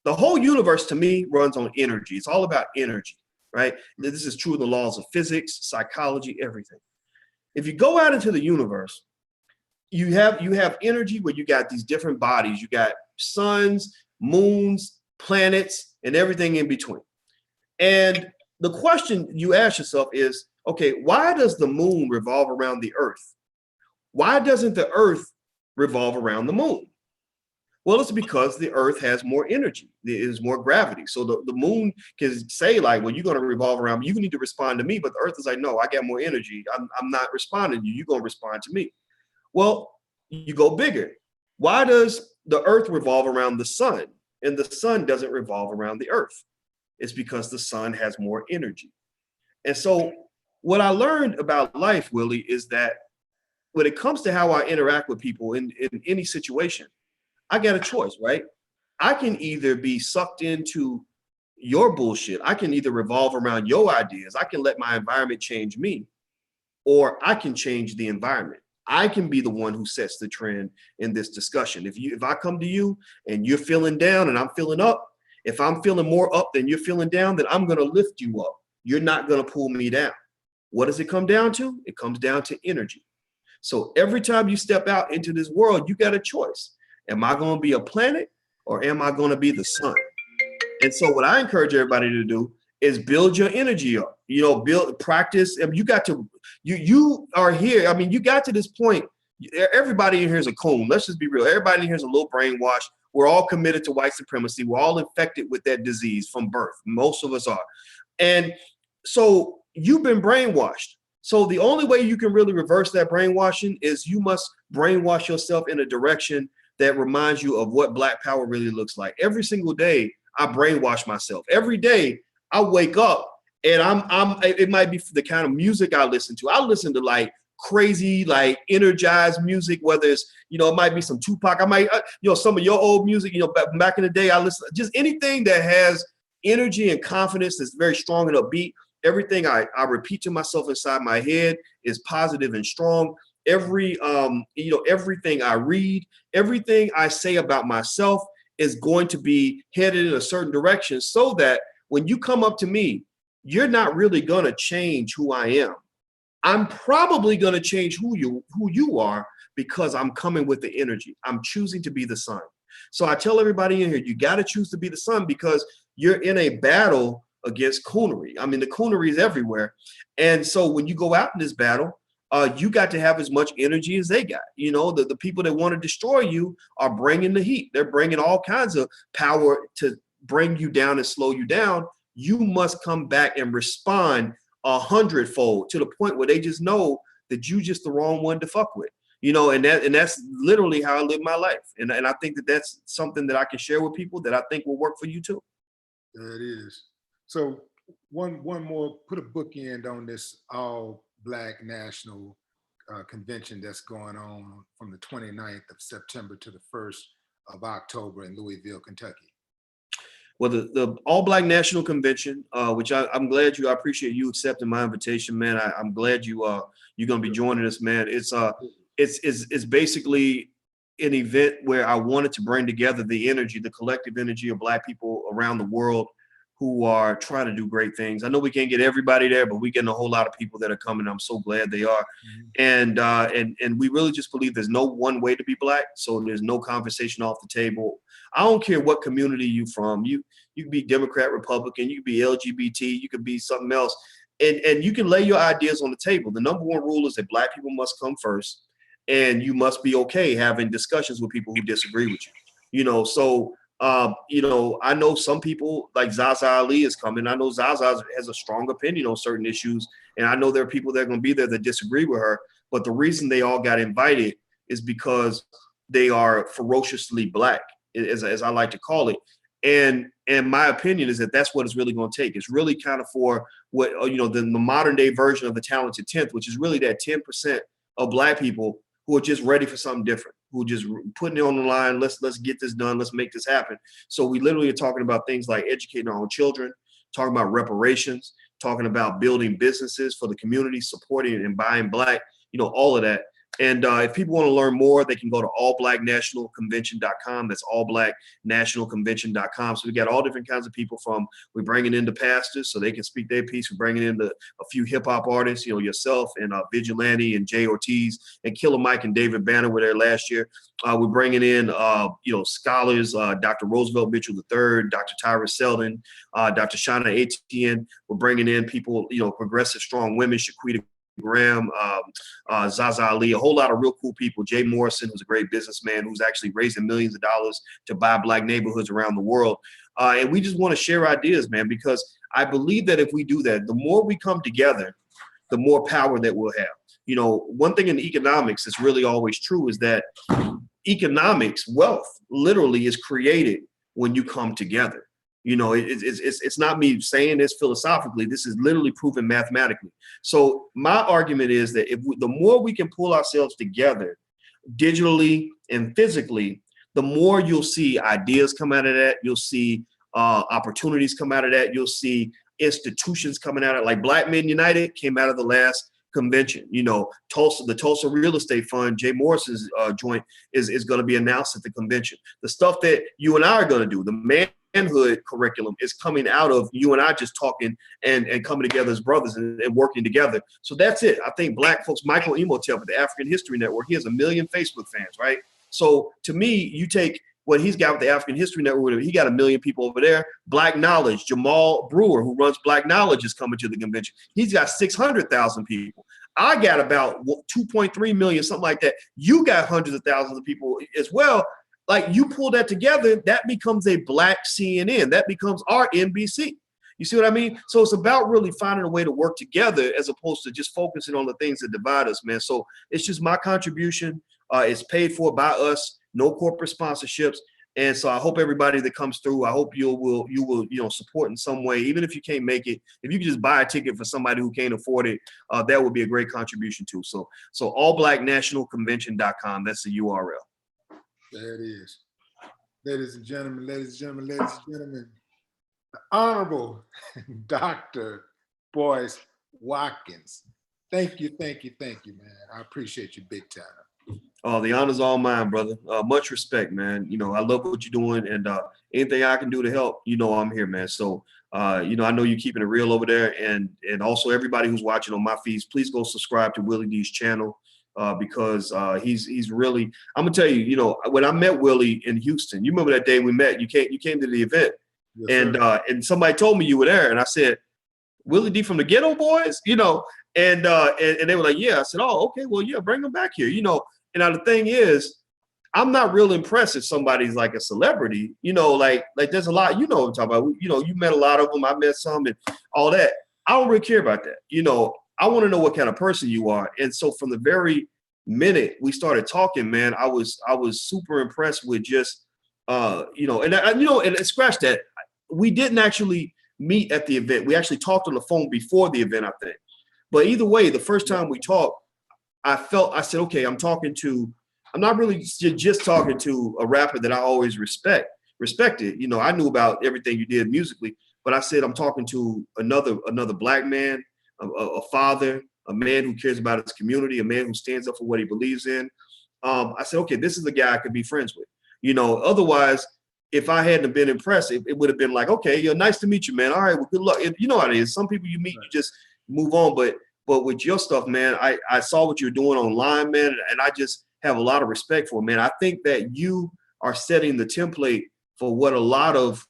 The whole universe, to me, runs on energy. It's all about energy, right? This is true of the laws of physics, psychology, everything. If you go out into the universe, you have energy where you got these different bodies. You got suns, moons, planets, and everything in between. And the question you ask yourself is, okay, why does the moon revolve around the Earth? Why doesn't the Earth revolve around the moon? Well, it's because the Earth has more energy. There is more gravity. So the moon can say, like, well, you're going to revolve around me. You need to respond to me. But the Earth is like, no, I got more energy. I'm not responding to you. You're going to respond to me. Well, you go bigger. Why does the Earth revolve around the sun and the sun doesn't revolve around the Earth? It's because the sun has more energy. And so what I learned about life, Willie, is that when it comes to how I interact with people in any situation, I got a choice, right? I can either be sucked into your bullshit. I can either revolve around your ideas. I can let my environment change me, or I can change the environment. I can be the one who sets the trend in this discussion. If I come to you and you're feeling down and I'm feeling up, if I'm feeling more up than you're feeling down, then I'm going to lift you up. You're not going to pull me down. What does it come down to? It comes down to energy. So every time you step out into this world, you got a choice. Am I going to be a planet, or am I going to be the sun? And so what I encourage everybody to do is build your energy up, you know, practice. And you are here. I mean, you got to this point. Everybody in here is a coon. Let's just be real. Everybody in here is a little brainwashed. We're all committed to white supremacy. We're all infected with that disease from birth. Most of us are. And so you've been brainwashed. So the only way you can really reverse that brainwashing is you must brainwash yourself in a direction that reminds you of what Black power really looks like. Every single day, I brainwash myself. Every day, I wake up and it might be the kind of music I listen to. I listen to like crazy, like energized music, whether it's, you know, it might be some Tupac. I might, you know, some of your old music, you know, back in the day, I listen, just anything that has energy and confidence that's very strong and upbeat. Everything I repeat to myself inside my head is positive and strong. Everything I read, everything I say about myself is going to be headed in a certain direction, so that when you come up to me, you're not really going to change who I am. I'm probably going to change who you are, because I'm coming with the energy. I'm choosing to be the sun. So I tell everybody in here, you got to choose to be the sun, because you're in a battle against coonery. I mean, the coonery is everywhere. And so when you go out in this battle, you got to have as much energy as they got. You know, the people that want to destroy you are bringing the heat. They're bringing all kinds of power to bring you down and slow you down. You must come back and respond 100-fold, to the point where they just know that you just the wrong one to fuck with. You know, and that's literally how I live my life. And I think that that's something that I can share with people that I think will work for you too. There it is. So one more, put a bookend on this all Black National Convention that's going on from the 29th of September to the 1st of October in Louisville, Kentucky. Well, the All Black National Convention, which I'm glad I appreciate you accepting my invitation, man. I'm glad you're gonna be joining us, man. It's basically an event where I wanted to bring together the energy, the collective energy of Black people around the world who are trying to do great things. I know we can't get everybody there, but we're getting a whole lot of people that are coming. I'm so glad they are. And we really just believe there's no one way to be Black. So there's no conversation off the table. I don't care what community you from. You can be Democrat, Republican, you can be LGBT, you could be something else. And you can lay your ideas on the table. The number one rule is that Black people must come first, and you must be okay having discussions with people who disagree with you. So I know some people like Zaza Ali is coming. I know Zaza has a strong opinion on certain issues, and I know there are people that are going to be there that disagree with her. But the reason they all got invited is because they are ferociously Black, as I like to call it. And my opinion is that that's what it's really going to take. It's really kind of for what the modern day version of the talented 10th, which is really that 10% of Black people who are just ready for something different, who are just putting it on the line. Let's get this done. Let's make this happen. So we literally are talking about things like educating our own children, talking about reparations, talking about building businesses for the community, supporting and buying Black, all of that. And if people want to learn more, they can go to allblacknationalconvention.com. That's allblacknationalconvention.com. So we got all different kinds of people we're bringing in the pastors so they can speak their piece. We're bringing in a few hip hop artists, yourself and Vigilante and Jay Ortiz and Killer Mike and David Banner were there last year. We're bringing in, scholars, Dr. Roosevelt Mitchell III, Dr. Tyra Selden, Dr. Shauna Etienne. We're bringing in people, progressive, strong women, Shaquita Graham, Zaza Ali, a whole lot of real cool people. Jay Morrison, who's a great businessman, who's actually raising millions of dollars to buy Black neighborhoods around the world. And we just want to share ideas, man, because I believe that if we do that, the more we come together, the more power that we'll have. One thing in economics that's really always true is that economics, wealth, literally is created when you come together. It's not me saying this philosophically. This is literally proven mathematically. So my argument is that the more we can pull ourselves together digitally and physically, the more you'll see ideas come out of that. You'll see opportunities come out of that. You'll see institutions coming out of it. Like Black Men United came out of the last convention. The Tulsa Real Estate Fund, Jay Morrison's joint is going to be announced at the convention. The stuff that you and I are going to do, the manhood curriculum, is coming out of you and I just talking and coming together as brothers and working together. So that's it. I think Black folks, Michael Imhotep at the African History Network, he has 1 million Facebook fans, right? So to me, you take what he's got with the African History Network, he got 1 million people over there. Black Knowledge, Jamal Brewer, who runs Black Knowledge, is coming to the convention. He's got 600,000 people. I got about 2.3 million, something like that. You got hundreds of thousands of people as well. Like, you pull that together, that becomes a Black CNN. That becomes our NBC. You see what I mean? So it's about really finding a way to work together as opposed to just focusing on the things that divide us, man. So it's just my contribution. It's paid for by us, no corporate sponsorships. And so I hope everybody that comes through, I hope you will support in some way, even if you can't make it. If you can just buy a ticket for somebody who can't afford it, that would be a great contribution too. So allblacknationalconvention.com, that's the URL. There it is. Ladies and gentlemen, the Honorable Dr. Boyce Watkins. Thank you, man. I appreciate you big time. Oh, the honor's all mine, brother. Much respect, man. I love what you're doing, and anything I can do to help, I'm here, man. So, I know you're keeping it real over there, and also everybody who's watching on my feeds, please go subscribe to Willie D's channel. Because he's really, I'm gonna tell you, when I met Willie in Houston, you remember that day we met, you came to the event. Yes, and somebody told me you were there, and I said, Willie D from the Ghetto Boys, and they were like, yeah. I said, oh, okay, well, yeah, bring them back here, And now the thing is, I'm not real impressed if somebody's like a celebrity, like there's a lot, what I'm talking about. You met a lot of them, I met some, and all that. I don't really care about that. I want to know what kind of person you are. And so from the very minute we started talking, man, I was super impressed with just, and scratch that. We didn't actually meet at the event. We actually talked on the phone before the event, I think. But either way, the first time we talked, I said, okay, I'm not really just talking to a rapper that I always respect. respect it. You know, I knew about everything you did musically, but I said, I'm talking to another black man, a father, a man who cares about his community, a man who stands up for what he believes in. I said, okay, this is the guy I could be friends with. You know, otherwise, if I hadn't been impressed, it would have been like, okay, nice to meet you, man. All right, well, good luck. You know how it is. Some people you meet, you just move on. But with your stuff, man, I saw what you're doing online, man, and I just have a lot of respect for it, man. I think that you are setting the template for what a lot of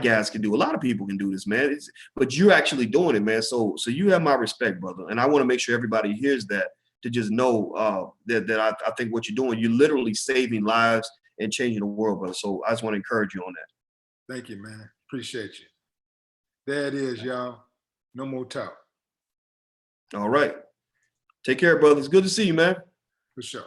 guys can do. A lot of people can do this, man. But you're actually doing it, man. So you have my respect, brother. And I want to make sure everybody hears that, to just know that I think what you're doing, you're literally saving lives and changing the world, brother. So I just want to encourage you on that. Thank you, man. Appreciate you. There it is, y'all. No more talk. All right. Take care, brother. It's good to see you, man. For sure.